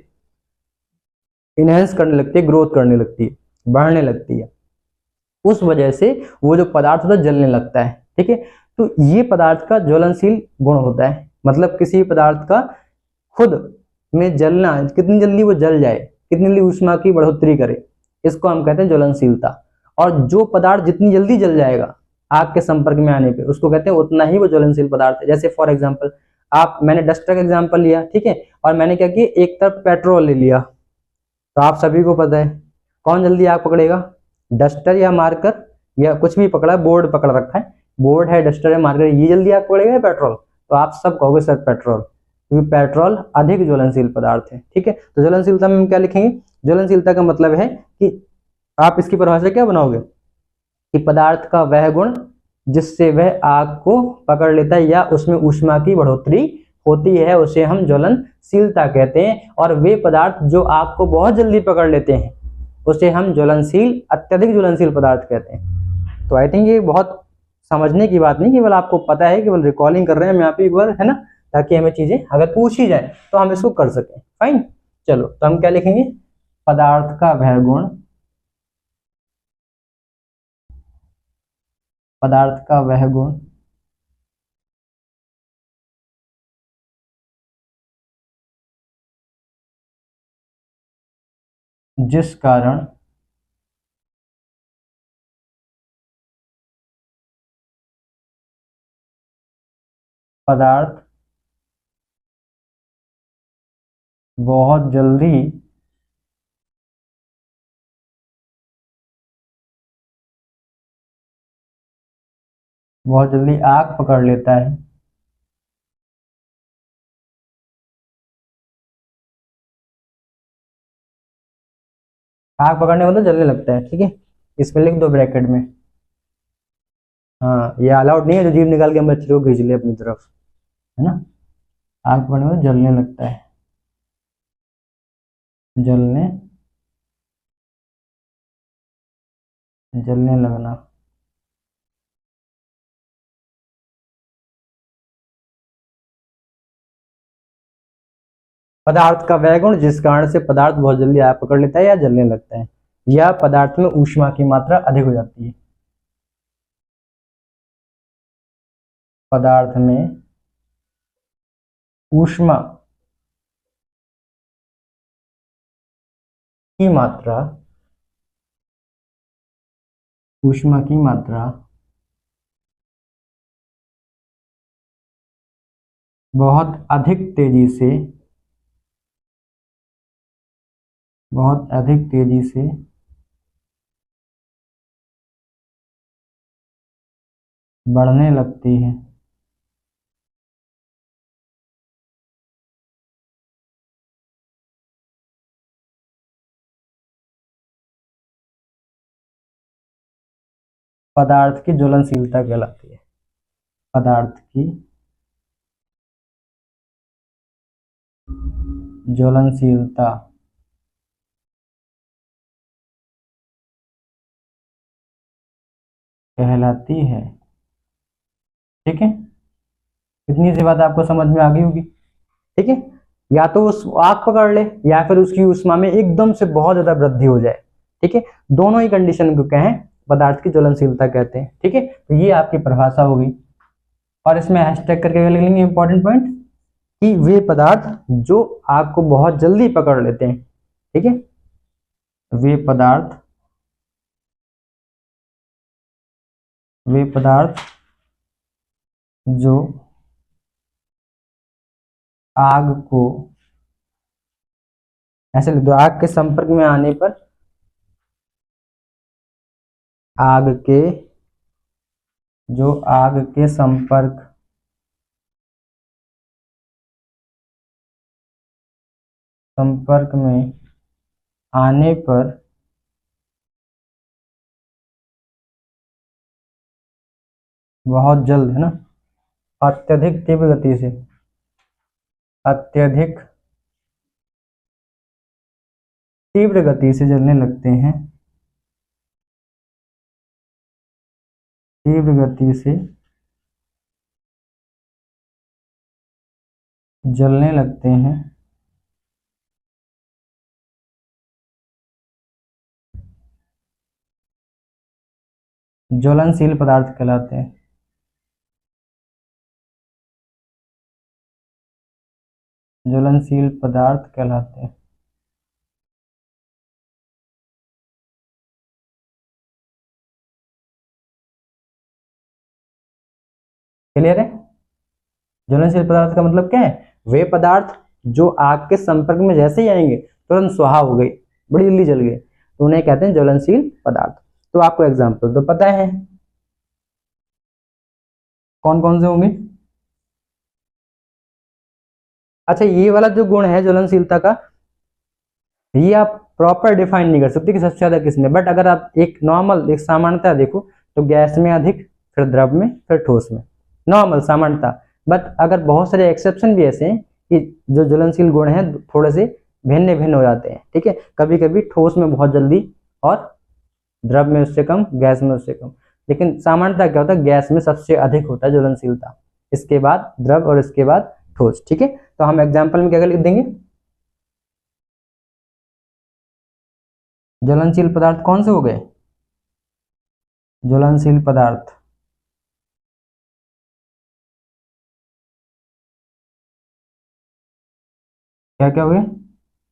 Speaker 1: इनहेंस करने लगती है, ग्रोथ करने लगती है, बढ़ने लगती है। उस वजह से वो जो पदार्थ होता है जलने लगता है, ठीक है। तो ये पदार्थ का ज्वलनशील गुण होता है, मतलब किसी पदार्थ का खुद में जलना, कितनी जल्दी वो जल जाए, कितनी जल्दी ऊष्मा की बढ़ोतरी करे, इसको हम कहते हैं ज्वलनशीलता। और जो पदार्थ जितनी जल्दी जल जाएगा आग के संपर्क में आने पे, उसको कहते हैं उतना ही वो ज्वलनशील पदार्थ है। जैसे फॉर एग्जांपल, आप, मैंने डस्टर का एग्जांपल लिया, ठीक है, और मैंने क्या किया, एक तरफ पेट्रोल ले लिया, तो आप सभी को पता है कौन जल्दी आग पकड़ेगा? डस्टर या मार्कर या कुछ भी पकड़ा, बोर्ड पकड़ रखा है, बोर्ड है, डस्टर है, मार्कर, ये जल्दी आग पकड़ेगा या पेट्रोल? तो आप सब कहोगे सर पेट्रोल, क्योंकि पेट्रोल अधिक ज्वलनशील पदार्थ है। ठीक है, तो ज्वलनशीलता में हम क्या लिखेंगे? ज्वलनशीलता का मतलब है कि आप इसकी परिभाषा क्या बनाओगे कि पदार्थ का वह गुण जिससे वह आग को पकड़ लेता है या उसमें ऊष्मा की बढ़ोतरी होती है, उसे हम ज्वलनशीलता कहते हैं। और वे पदार्थ जो आग को बहुत जल्दी पकड़ लेते हैं उसे हम ज्वलनशील, अत्यधिक ज्वलनशील पदार्थ कहते हैं। तो आई थिंक ये बहुत समझने की बात नहीं, केवल आपको पता है, केवल रिकॉलिंग कर रहे हैं हम यहाँ पे एक बार, है ना, ताकि हमें चीजें अगर पूछी जाए तो हम इसको कर सकें। फाइन, चलो तो हम क्या लिखेंगे? पदार्थ का वह गुण, पदार्थ का वह गुण जिस कारण पदार्थ बहुत जल्दी आग पकड़ लेता है, आग पकड़ने मतलब जलने लगता है। ठीक है, इसमें लिख दो ब्रैकेट में। हाँ, ये अलाउड नहीं है जो जीभ निकाल के हम बच्चे को खींच ले अपनी तरफ, है ना। आग पकड़ने में जलने लगता है, जलने, जलने लगना। पदार्थ का वह गुण जिस कारण से पदार्थ बहुत जल्दी आग पकड़ लेता है या जलने लगता है, या पदार्थ में ऊष्मा की मात्रा अधिक हो जाती है। पदार्थ में ऊष्मा की मात्रा, ऊष्मा की मात्रा बहुत अधिक तेजी से, बहुत अधिक तेजी से बढ़ने लगती है। पदार्थ की ज्वलनशीलता कहलाती है, पदार्थ की ज्वलनशीलता कहलाती है। ठीक है, इतनी सी बात आपको समझ में आ गई होगी। ठीक है, या तो उस आग पकड़ ले या फिर उसकी ऊष्मा में एकदम से बहुत ज्यादा वृद्धि हो जाए। ठीक है, दोनों ही कंडीशन को कहें पदार्थ की ज्वलनशीलता कहते हैं। ठीक है, तो ये आपकी परिभाषा होगी। और इसमें हैशटैग करके लिख लेंगे इंपॉर्टेंट पॉइंट कि वे पदार्थ जो आग को बहुत जल्दी पकड़ लेते हैं। ठीक है, वे पदार्थ, वे पदार्थ जो आग को, ऐसे लिख दो, आग के संपर्क में आने पर, आग के, जो आग के संपर्क में आने पर बहुत जल्द, है ना, अत्यधिक तीव्र गति से, अत्यधिक तीव्र गति से जलने लगते हैं, तीव्र गति से जलने लगते हैं। ज्वलनशील पदार्थ कहलाते हैं। ज्वलनशील पदार्थ कहलाते हैं। क्लियर है? ज्वलनशील पदार्थ का मतलब क्या है? वे पदार्थ जो आग के संपर्क में जैसे ही आएंगे तुरंत स्वाहा हो गई, बड़ी जल्दी जल गए, तो उन्हें कहते हैं ज्वलनशील पदार्थ। तो आपको एग्जाम्पल तो पता है कौन कौन से होंगे। अच्छा, ये वाला जो गुण है ज्वलनशीलता का, ये आप प्रॉपर डिफाइन नहीं कर सकते कि सबसे ज्यादा किसमें, बट अगर आप एक नॉर्मल एक सामान्यता देखो तो गैस में अधिक, फिर द्रव में, फिर ठोस में, नॉर्मल सामान्यता। बट अगर बहुत सारे एक्सेप्शन भी ऐसे हैं कि जो ज्वलनशील गुण हैं थोड़े से भिन्न भिन्न हो जाते हैं, ठीक है। कभी कभी ठोस में बहुत जल्दी और द्रव में उससे कम, गैस में उससे कम, लेकिन सामान्यतः क्या होता है, गैस में सबसे अधिक होता है ज्वलनशीलता, इसके बाद द्रव और इसके बाद ठोस, ठीक है। तो हम एग्जाम्पल में क्या लिख देंगे, ज्वलनशील पदार्थ कौन से हो गए, ज्वलनशील पदार्थ क्या क्या हुए,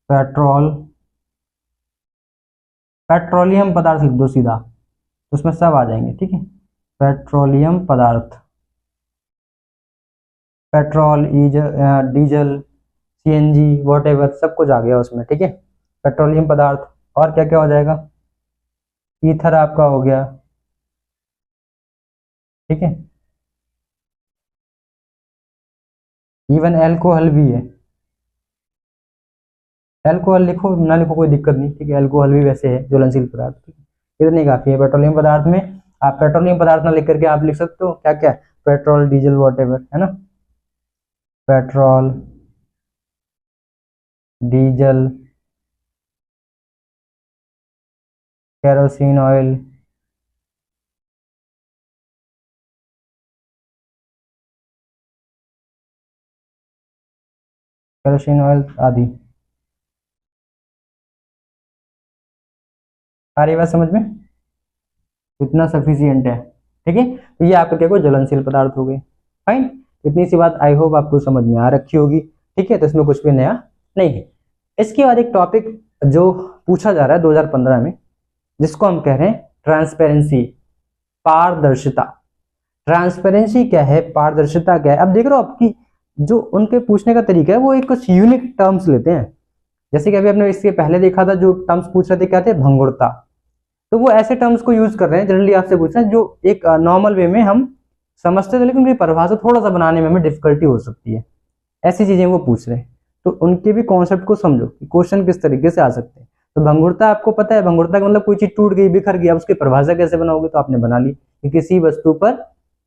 Speaker 1: पेट्रोल, पेट्रोलियम पदार्थ लिख दो सीधा, तो उसमें सब आ जाएंगे, ठीक है। पेट्रोलियम पदार्थ, पेट्रोल, डीजल, सीएनजी, वॉटेवर, सब कुछ आ गया उसमें, ठीक है। पेट्रोलियम पदार्थ, और क्या क्या हो जाएगा, ईथर आपका हो गया, ठीक है। इवन अल्कोहल भी है, अल्कोहल लिखो ना लिखो कोई दिक्कत नहीं, ठीक है। अल्कोहल भी वैसे है ज्वलनशील पदार्थ, ठीक है। इतनी काफी है। पेट्रोलियम पदार्थ में आप पेट्रोलियम पदार्थ ना लिख करके आप लिख सकते हो क्या क्या, पेट्रोल, डीजल, वॉटेवर, है ना। Petrol, diesel, kerosene oil, kerosene oil आदि। आ रही बात समझ में, इतना सफिशियंट है, ठीक है। तो ये आपका क्या, कोई ज्वलनशील पदार्थ हो गए, फाइन। इतनी सी बात आई होप आपको समझ में आ रखी होगी, ठीक है। तो इसमें कुछ भी नया नहीं है। इसके बाद एक टॉपिक जो पूछा जा रहा है 2015 में, जिसको हम कह रहे हैं ट्रांसपेरेंसी, पारदर्शिता। ट्रांसपेरेंसी क्या है, पारदर्शिता क्या है। अब देख रहे हो आपकी जो उनके पूछने का तरीका है, वो एक कुछ यूनिक टर्म्स लेते हैं। जैसे कि अभी आपने इसके पहले देखा था, जो टर्म्स पूछ रहे थे क्या थे, भंगुरता। तो वो ऐसे टर्म्स को यूज कर रहे हैं, जनरली आपसे पूछ रहे हैं जो एक नॉर्मल वे में हम समझते थे, लेकिन उनकी परिभाषा थोड़ा सा बनाने में हमें डिफिकल्टी हो सकती है, ऐसी चीजें वो पूछ रहे हैं। तो उनके भी कॉन्सेप्ट को समझो कि क्वेश्चन किस तरीके से आ सकते हैं। तो भंगुरता आपको पता है, भंगुरता का मतलब कोई चीज टूट गई, बिखर गई, अब उसकी परिभाषा कैसे बनाओगे, तो आपने बना ली कि किसी वस्तु पर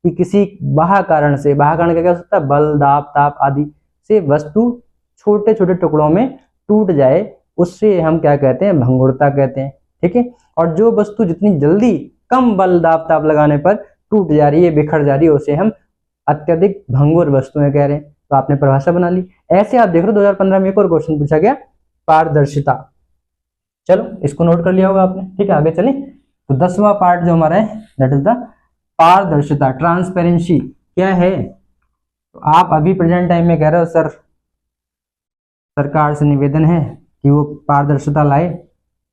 Speaker 1: कि किसी बाह्य कारण से, बाह्य कारण क्या हो सकता है, बल, दाब, ताप आदि से वस्तु छोटे छोटे टुकड़ों में टूट जाए, उससे हम क्या कहते हैं, भंगुरता कहते हैं, ठीक है। और जो वस्तु जितनी जल्दी कम बल, दाब, ताप लगाने पर टूट जा रही है, बिखर जा रही है, उसे हम अत्यधिक भंगुर वस्तुएं कह रहे हैं। तो आपने परिभाषा बना ली। ऐसे आप देख रहे हो 2015 में एक और क्वेश्चन पूछा गया, पारदर्शिता। चलो इसको नोट कर लिया होगा आपने, ठीक है। आगे चलें। तो 10वां पार्ट जो हमारा है दैट इज द पारदर्शिता, ट्रांसपेरेंसी क्या है। तो आप अभी प्रेजेंट टाइम में कह रहे हो सर सरकार से निवेदन है कि वो पारदर्शिता लाए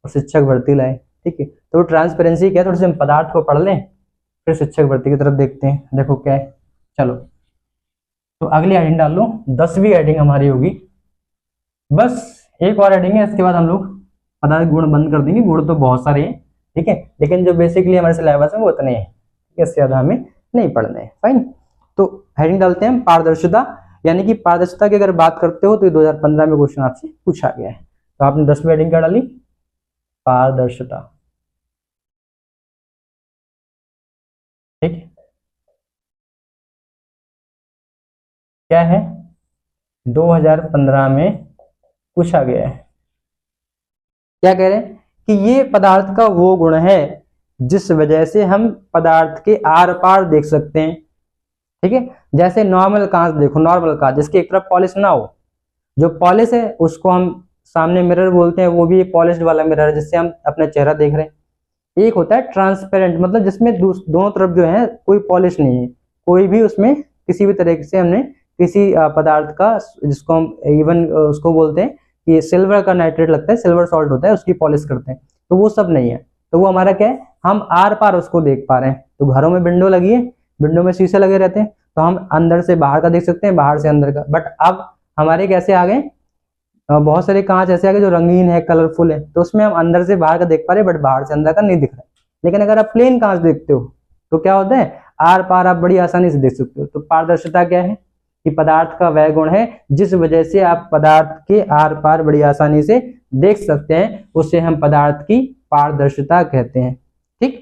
Speaker 1: और शिक्षक भर्ती लाए, ठीक है। तो ट्रांसपेरेंसी क्या है, थोड़े से हम पदार्थ को पढ़ लें, फिर शिक्षक भर्ती की तरफ देखते हैं। देखो क्या है, चलो तो अगली हेडिंग डाल लो, 10वीं हेडिंग हमारी होगी, बस एक और हेडिंग है, इसके बाद हम लोग पदार्थ गुण बंद कर देंगे। गुण तो बहुत सारे हैं, ठीक है, लेकिन जो बेसिकली हमारे सिलेबस में वो उतने हैं, इससे ज्यादा हमें नहीं पढ़ना है, फाइन। तो हेडिंग डालते हैं पारदर्शिता, यानी कि पारदर्शिता की अगर बात करते हो तो 2015 में क्वेश्चन आपसे पूछा गया है। तो आपने 10वीं हेडिंग क्या डाली, पारदर्शिता, ठीक है। क्या है, 2015 में पूछा गया है, क्या कह रहे हैं कि ये पदार्थ का वो गुण है जिस वजह से हम पदार्थ के आर पार देख सकते हैं, ठीक है। जैसे नॉर्मल कांच देखो, नॉर्मल कांच जिसकी एक तरफ पॉलिश ना हो, जो पॉलिश है उसको हम सामने मिरर बोलते हैं, वो भी एक पॉलिश्ड वाला मिरर है जिससे हम अपना चेहरा देख रहे हैं। एक होता है ट्रांसपेरेंट, मतलब जिसमें दोनों तरफ जो है कोई पॉलिश नहीं है, कोई भी उसमें किसी भी तरीके से हमने किसी पदार्थ का, जिसको हम इवन उसको बोलते हैं कि सिल्वर का नाइट्रेट लगता है, सिल्वर सॉल्ट होता है, उसकी पॉलिश करते हैं, तो वो सब नहीं है। तो वो हमारा क्या है, हम आर पार उसको देख पा रहे हैं। तो घरों में विंडो लगी है, विंडो में शीशे लगे रहते हैं, तो हम अंदर से बाहर का देख सकते हैं, बाहर से अंदर का। बट अब हमारे कैसे आ गए, बहुत सारे कांच ऐसे आ गए जो रंगीन है, कलरफुल है, तो उसमें हम अंदर से बाहर का देख पा रहे हैं, बट बाहर से अंदर का नहीं दिख रहा है। लेकिन अगर आप प्लेन कांच देखते हो तो क्या होता है, आर पार आप बड़ी आसानी से देख सकते हो। तो पारदर्शिता क्या है कि पदार्थ का वह गुण है जिस वजह से आप पदार्थ के आर पार बड़ी आसानी से देख सकते हैं, उसे हम पदार्थ की पारदर्शिता कहते हैं। ठीक,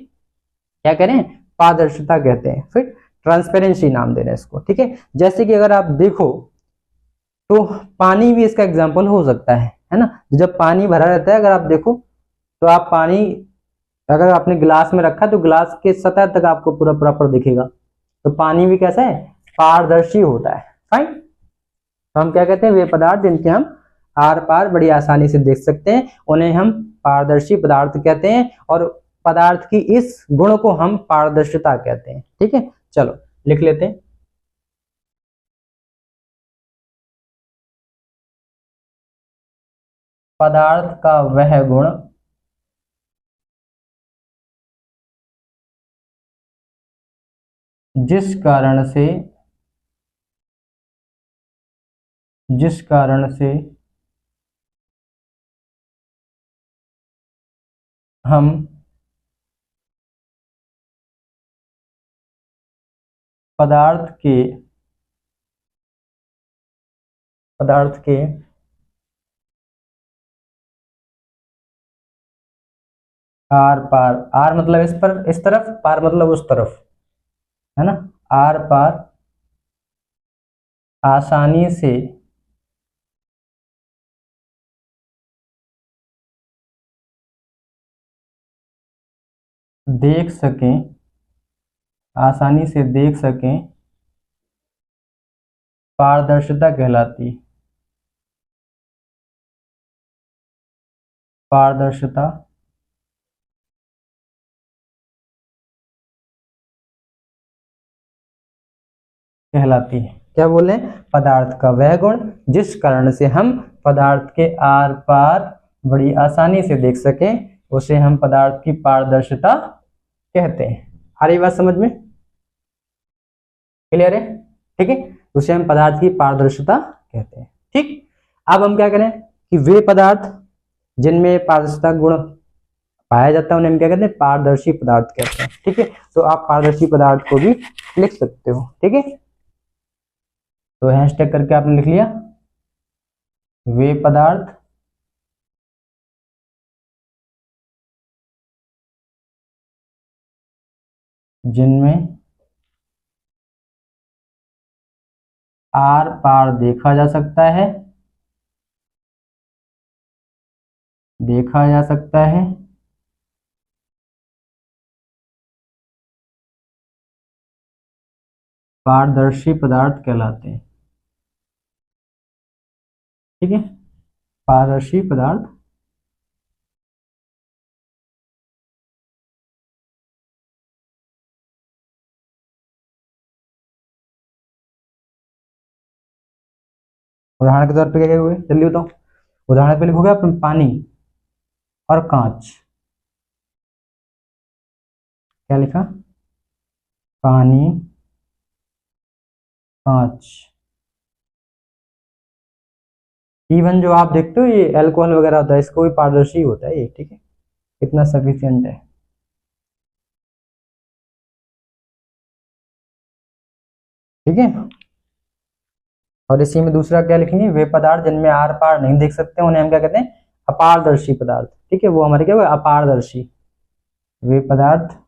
Speaker 1: क्या करें, पारदर्शिता कहते हैं। फिर ट्रांसपेरेंसी नाम देना इसको। ठीक है, जैसे कि अगर आप देखो तो पानी भी इसका एग्जाम्पल हो सकता है ना। जब पानी भरा रहता है, अगर आप देखो तो आप पानी अगर आपने गिलास में रखा तो गिलास के सतह तक आपको पूरा प्रॉपर दिखेगा। तो पानी भी कैसा है, पारदर्शी होता है। फाइन, तो हम क्या कहते हैं, वे पदार्थ जिनके हम आर पार बड़ी आसानी से देख सकते हैं उन्हें हम पारदर्शी पदार्थ कहते हैं, और पदार्थ की इस गुण को हम पारदर्शिता कहते हैं। ठीक है, चलो लिख लेते हैं। पदार्थ का वह गुण जिस कारण से हम पदार्थ के आर पार, आर मतलब इस पर इस तरफ, पार मतलब उस तरफ, है ना, आर पार आसानी से देख सकें, आसानी से देख सकें, पारदर्शिता कहलाती, पारदर्शिता कहलाती है। क्या बोले, पदार्थ का वह गुण जिस कारण से हम पदार्थ के आर पार बड़ी आसानी से देख सकें उसे हम पदार्थ की पारदर्शिता कहते हैं। आ रही बात समझ में, क्लियर है? ठीक है, उसे हम पदार्थ की पारदर्शिता कहते हैं। ठीक, अब हम क्या करें कि वे पदार्थ जिनमें पारदर्शिता गुण पाया जाता है उन्हें हम क्या कहते हैं, पारदर्शी पदार्थ कहते हैं। ठीक है, तो आप पारदर्शी पदार्थ को भी लिख सकते हो। ठीक है, तो हैशटैग करके आपने लिख लिया, वे पदार्थ जिनमें आर पार देखा जा सकता है, देखा जा सकता है, पारदर्शी पदार्थ कहलाते हैं। ठीक है, पारदर्शी पदार्थ उदाहरण के तौर पे क्या क्या हुए जल्दी बताओ। उदाहरण पे लिखोगे आप पानी और कांच। क्या लिखा, पानी कांच। इवन जो आप देखते हो ये अल्कोहल वगैरह होता है, इसको भी पारदर्शी होता है ये। ठीक है, इतना सफिशियंट है। ठीक है, और इसी में दूसरा क्या लिखेंगे, वे पदार्थ जिनमें आर पार नहीं देख सकते उन्हें हम क्या कहते हैं, अपारदर्शी पदार्थ। ठीक है, वो हमारे क्या हुए, अपारदर्शी। वे पदार्थ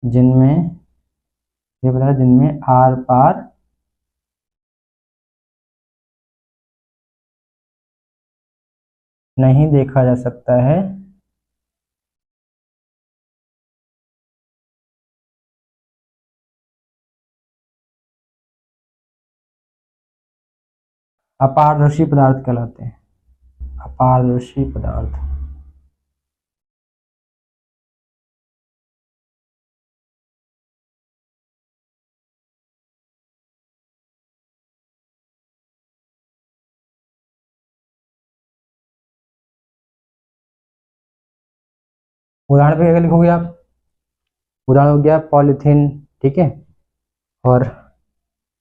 Speaker 1: जिनमें, वे पदार्थ जिनमें आर पार नहीं देखा जा सकता है, अपारदर्शी पदार्थ कहलाते हैं। अपारदर्शी पदार्थ। उदाहरण पे क्या लिखोगे आप, उदाहरण हो गया पॉलीथीन। ठीक है, और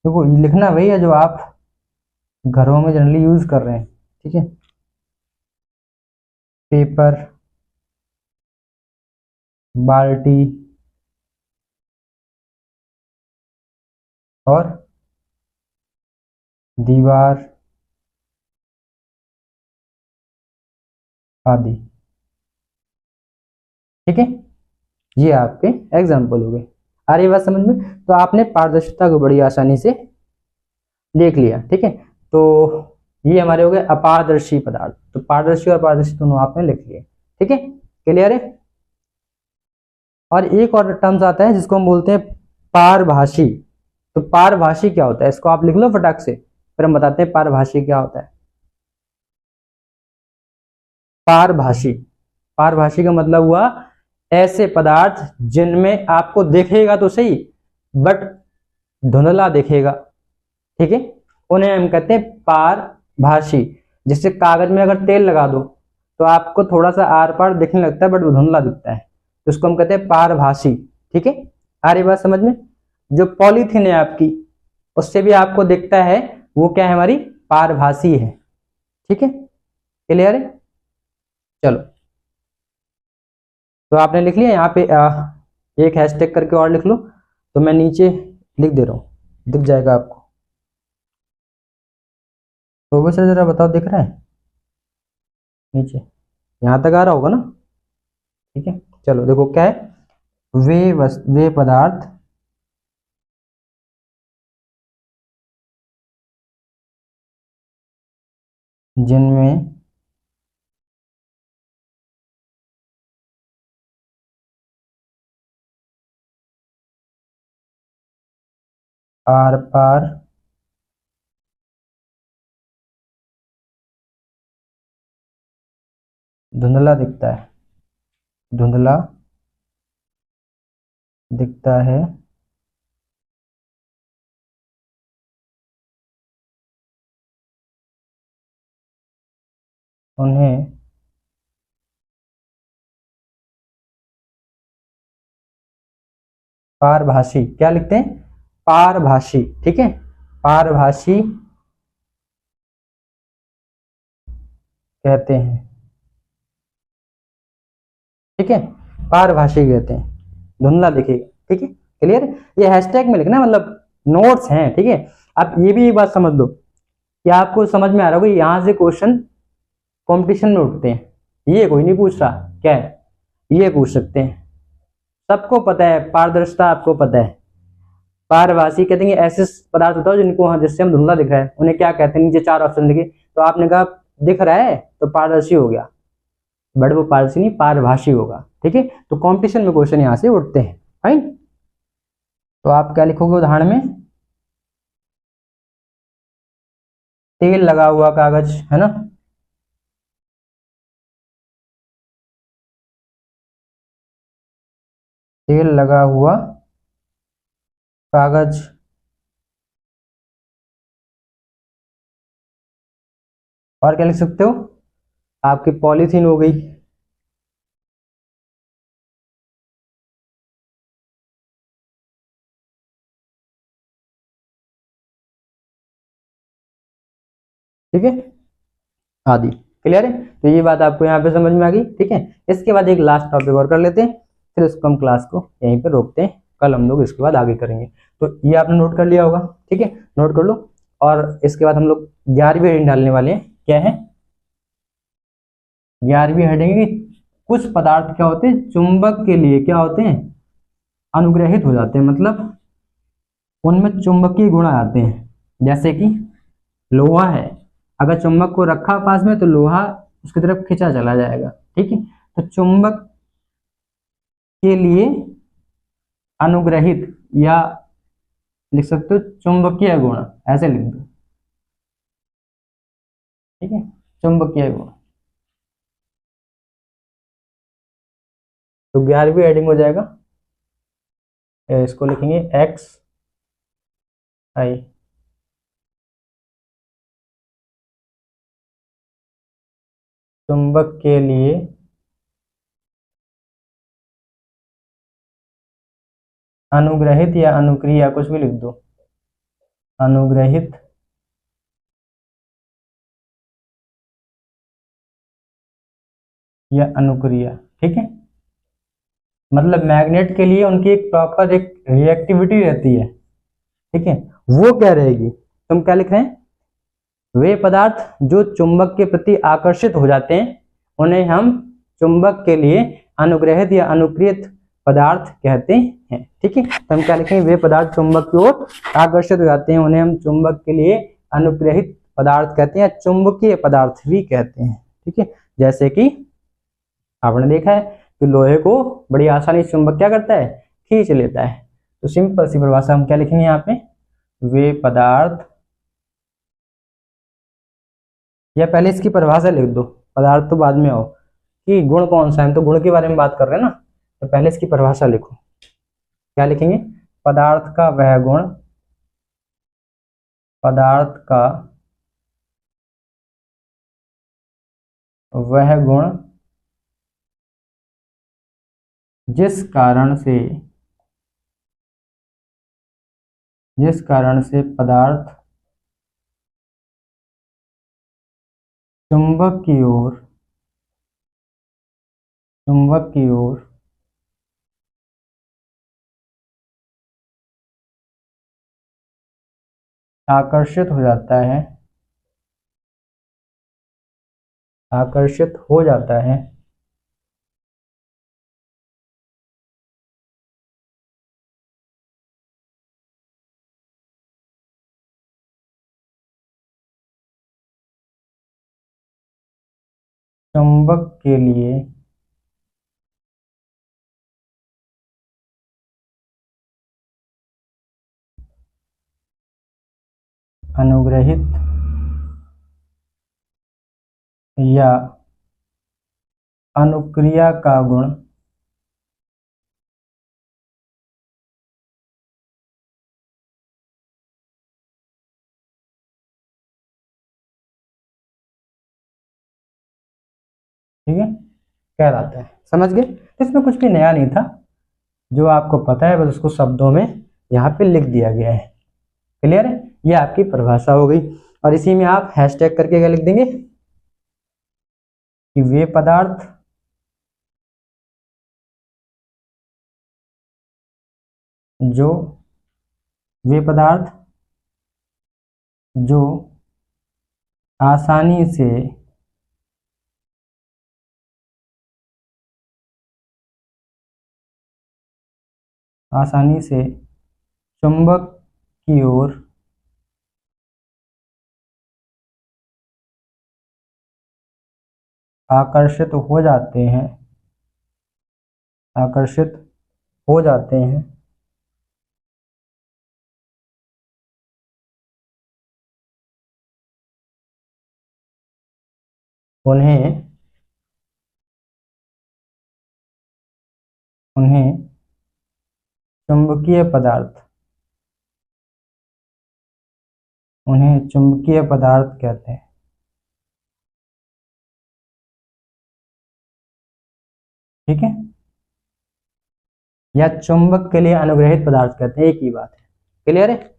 Speaker 1: देखो ये लिखना वही है जो आप घरों में जनरली यूज कर रहे हैं, ठीक है। पेपर, बाल्टी और दीवार आदि, ठीक है। ये आपके एग्जाम्पल हो गए। आ रही बात समझ में? तो आपने पारदर्शिता को बड़ी आसानी से देख लिया, ठीक है। तो ये हमारे हो गए अपारदर्शी पदार्थ। तो पारदर्शी और पारदर्शी दोनों आपने लिख लिए, ठीक है। क्लियर है? और एक और टर्म्स आता है जिसको हम बोलते हैं पारभाषी। तो पारभाषी क्या होता है, इसको आप लिख लो फटाक से, फिर हम बताते हैं पारभाषी क्या होता है। पारभाषी, पारभाषी का मतलब हुआ ऐसे पदार्थ जिनमें आपको दिखेगा तो सही बट धुंधला दिखेगा, ठीक है। उन्हें हम कहते हैं पारभाषी। जैसे कागज में अगर तेल लगा दो तो आपको थोड़ा सा आर पार दिखने लगता है बट वो धुंधला दिखता है, तो उसको हम कहते हैं पारभाषी, ठीक है। आ रही बात समझ में? जो पॉलीथीन है आपकी, उससे भी आपको दिखता है, वो क्या है, हमारी पारभाषी है, ठीक है। क्लियर है? चलो, तो आपने लिख लिया। यहाँ पे एक हैशटैग करके और लिख लो, तो मैं नीचे लिख दे रहा हूँ, दिख जाएगा आपको। तो वैसे जरा बताओ, दिख रहा है नीचे? यहाँ तक आ रहा होगा ना? ठीक है। चलो देखो क्या है, वे पदार्थ जिनमें आर पार धुंधला दिखता है, धुंधला दिखता है, उन्हें पारभाषी क्या लिखते हैं? पारभाषी, ठीक है। पारभाषी कहते हैं, ठीक है। पारभाषी कहते हैं, धुंधला दिखेगा, ठीक है। क्लियर? ये हैशटैग में लिखना, मतलब नोट्स हैं, ठीक है। आप ये भी एक बात समझ लो कि आपको समझ में आ रहा होगा, यहाँ से क्वेश्चन कंपटीशन में उठते हैं। ये कोई नहीं पूछ रहा क्या है, ये पूछ सकते हैं। सबको पता है पारदर्शिता, आपको पता है। पारभाषी कहते हैं ऐसे पदार्थ बताओ जिनको, हाँ, जिससे हम धुंधला दिख रहा है, उन्हें क्या कहते हैं? नीचे चार ऑप्शन लिखे, तो आपने कहा दिख रहा है तो पारदर्शी हो गया, बट वो पारदर्शी नहीं, पारभाषी होगा, ठीक है। तो कंपटीशन में क्वेश्चन यहाँ से उठते हैं, फाइन। तो आप क्या लिखोगे उदाहरण में? तेल लगा हुआ कागज, है ना। तेल लगा हुआ कागज, और क्या लिख सकते हो? आपकी पॉलीथीन हो गई, ठीक है, आदि। क्लियर है? तो ये बात आपको यहाँ पे समझ में आ गई, ठीक है। इसके बाद एक लास्ट टॉपिक और कर लेते हैं, फिर उसको हम क्लास को यहीं पे रोकते हैं, कल हम लोग इसके बाद आगे करेंगे। तो ये आपने नोट कर लिया होगा, ठीक है, नोट कर लो। और इसके बाद हम लोग 11वीं हेडिंग डालने वाले हैं, क्या है 11वीं हेडिंग की? कुछ पदार्थ क्या होते हैं, चुंबक के लिए क्या होते हैं, अनुग्रहित हो जाते हैं, मतलब उनमें चुंबकीय गुण आते हैं। जैसे कि लोहा है, अगर चुंबक को रखा पास में तो लोहा उसकी तरफ खींचा चला जाएगा, ठीक है। तो चुंबक के लिए अनुग्रहित, या लिख सकते हो चुंबकीय गुण, ऐसे लिख दो, ठीक है, चुंबकीय गुण। तो 11वीं हेडिंग हो जाएगा, इसको लिखेंगे एक्स आई, चुंबक के लिए अनुग्रहित या अनुक्रिया, कुछ भी लिख दो, अनुग्रहित या अनुक्रिया। ठीक है, मतलब मैग्नेट के लिए उनकी एक प्रॉपर एक रिएक्टिविटी रहती है। ठीक है, वो क्या रहेगी, तुम क्या लिख रहे हैं, वे पदार्थ जो चुंबक के प्रति आकर्षित हो जाते हैं उन्हें हम चुंबक के लिए अनुग्रहित या अनुक्रियत पदार्थ कहते हैं। ठीक है, तो हम क्या लिखेंगे, वे पदार्थ चुंबक की ओर आकर्षित हो जाते हैं उन्हें हम चुंबक के लिए अनुग्रहित पदार्थ कहते हैं या चुंबकीय पदार्थ भी कहते हैं। ठीक है, जैसे कि आपने देखा है कि लोहे को बड़ी आसानी से चुंबक क्या करता है, खींच लेता है। तो सिंपल सी परिभाषा हम क्या लिखेंगे यहाँ पे, वे पदार्थ, या पहले इसकी परिभाषा लिख दो, पदार्थ तो बाद में आओ कि गुण कौन सा है, हम तो गुण के बारे में बात कर रहे हैं ना, तो पहले इसकी परिभाषा लिखो। क्या लिखेंगे, पदार्थ का वह गुण, पदार्थ का वह गुण जिस कारण से पदार्थ चुंबक की ओर आकर्षित हो जाता है, चुंबक के लिए अनुग्रहित या अनुक्रिया का गुण ठीक है कहलाता है। समझ गए, तो इसमें कुछ भी नया नहीं था, जो आपको पता है बस उसको शब्दों में यहाँ पे लिख दिया गया है। क्लियर है, ये आपकी परिभाषा हो गई। और इसी में आप हैशटैग करके क्या लिख देंगे कि वे पदार्थ जो आसानी से चुंबक की ओर आकर्षित हो जाते हैं उन्हें चुंबकीय पदार्थ कहते हैं। ठीक है, या चुंबक के लिए अनुग्रहित पदार्थ कहते हैं, एक ही बात है। क्लियर है,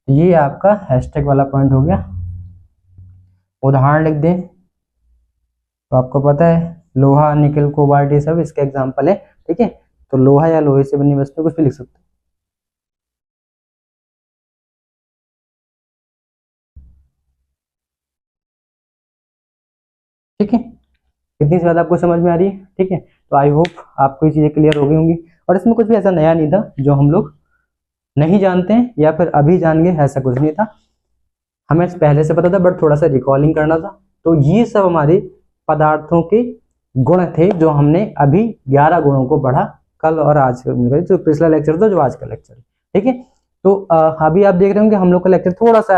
Speaker 1: ये आपका हैशटैग वाला पॉइंट हो गया। उदाहरण लिख दें तो आपको पता है लोहा, निकल, कोबाल्ट ये सब इसके एग्जाम्पल है। ठीक है, तो लोहा या लोहे से बनी वस्तु कुछ भी लिख सकते हो। ठीक है, कितनी सी बात आपको समझ में आ रही है। ठीक है, तो आई होप आपको ये चीजें क्लियर हो गई होंगी। और इसमें कुछ भी ऐसा नया नहीं था जो हम लोग नहीं जानते हैं या फिर अभी जान गए, ऐसा कुछ नहीं था, हमें पहले से पता था, बट थोड़ा सा रिकॉलिंग करना था। तो ये सब हमारे पदार्थों के गुण थे जो हमने अभी 11 गुणों को पढ़ा कल और आज, जो पिछला लेक्चर था, जो आज का लेक्चर। ठीक है, तो अभी आप देख रहे होंगे हम लोग का लेक्चर थोड़ा सा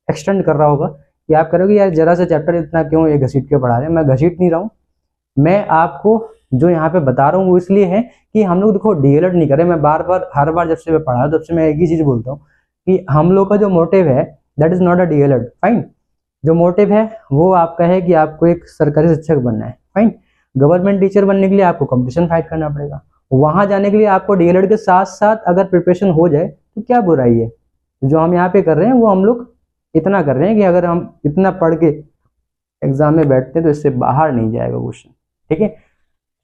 Speaker 1: एक्सटेंड कर रहा होगा कि आप करोगे यार जरा सा चैप्टर इतना क्यों ये घसीट के पढ़ा रहे हैं। मैं घसीट नहीं रहा हूँ, मैं आपको जो यहाँ पे बता रहा हूँ वो इसलिए है कि हम लोग देखो डीएलएड नहीं करें। मैं बार बार हर बार जब से मैं पढ़ा तब से मैं एक ही चीज बोलता हूँ कि हम लोग का जो मोटिव है that is not a DElEd. Fine, जो मोटिव है वो आपका है कि आपको एक सरकारी शिक्षक बनना है। फाइन, गवर्नमेंट टीचर बनने के लिए आपको कंपटीशन फाइट करना पड़ेगा, वहां जाने के लिए आपको डीएलएड के साथ साथ अगर प्रिपरेशन हो जाए तो क्या बुराई है। जो हम यहाँ पे कर रहे हैं वो हम लोग इतना कर रहे हैं कि अगर हम इतना पढ़ के एग्जाम में बैठते हैं तो इससे बाहर नहीं जाएगा क्वेश्चन। ठीक है,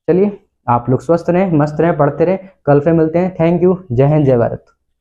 Speaker 1: चलिए आप लोग स्वस्थ रहें, मस्त रहें, पढ़ते रहें। कल फिर मिलते हैं। Thank you. जय हिंद, जय भारत।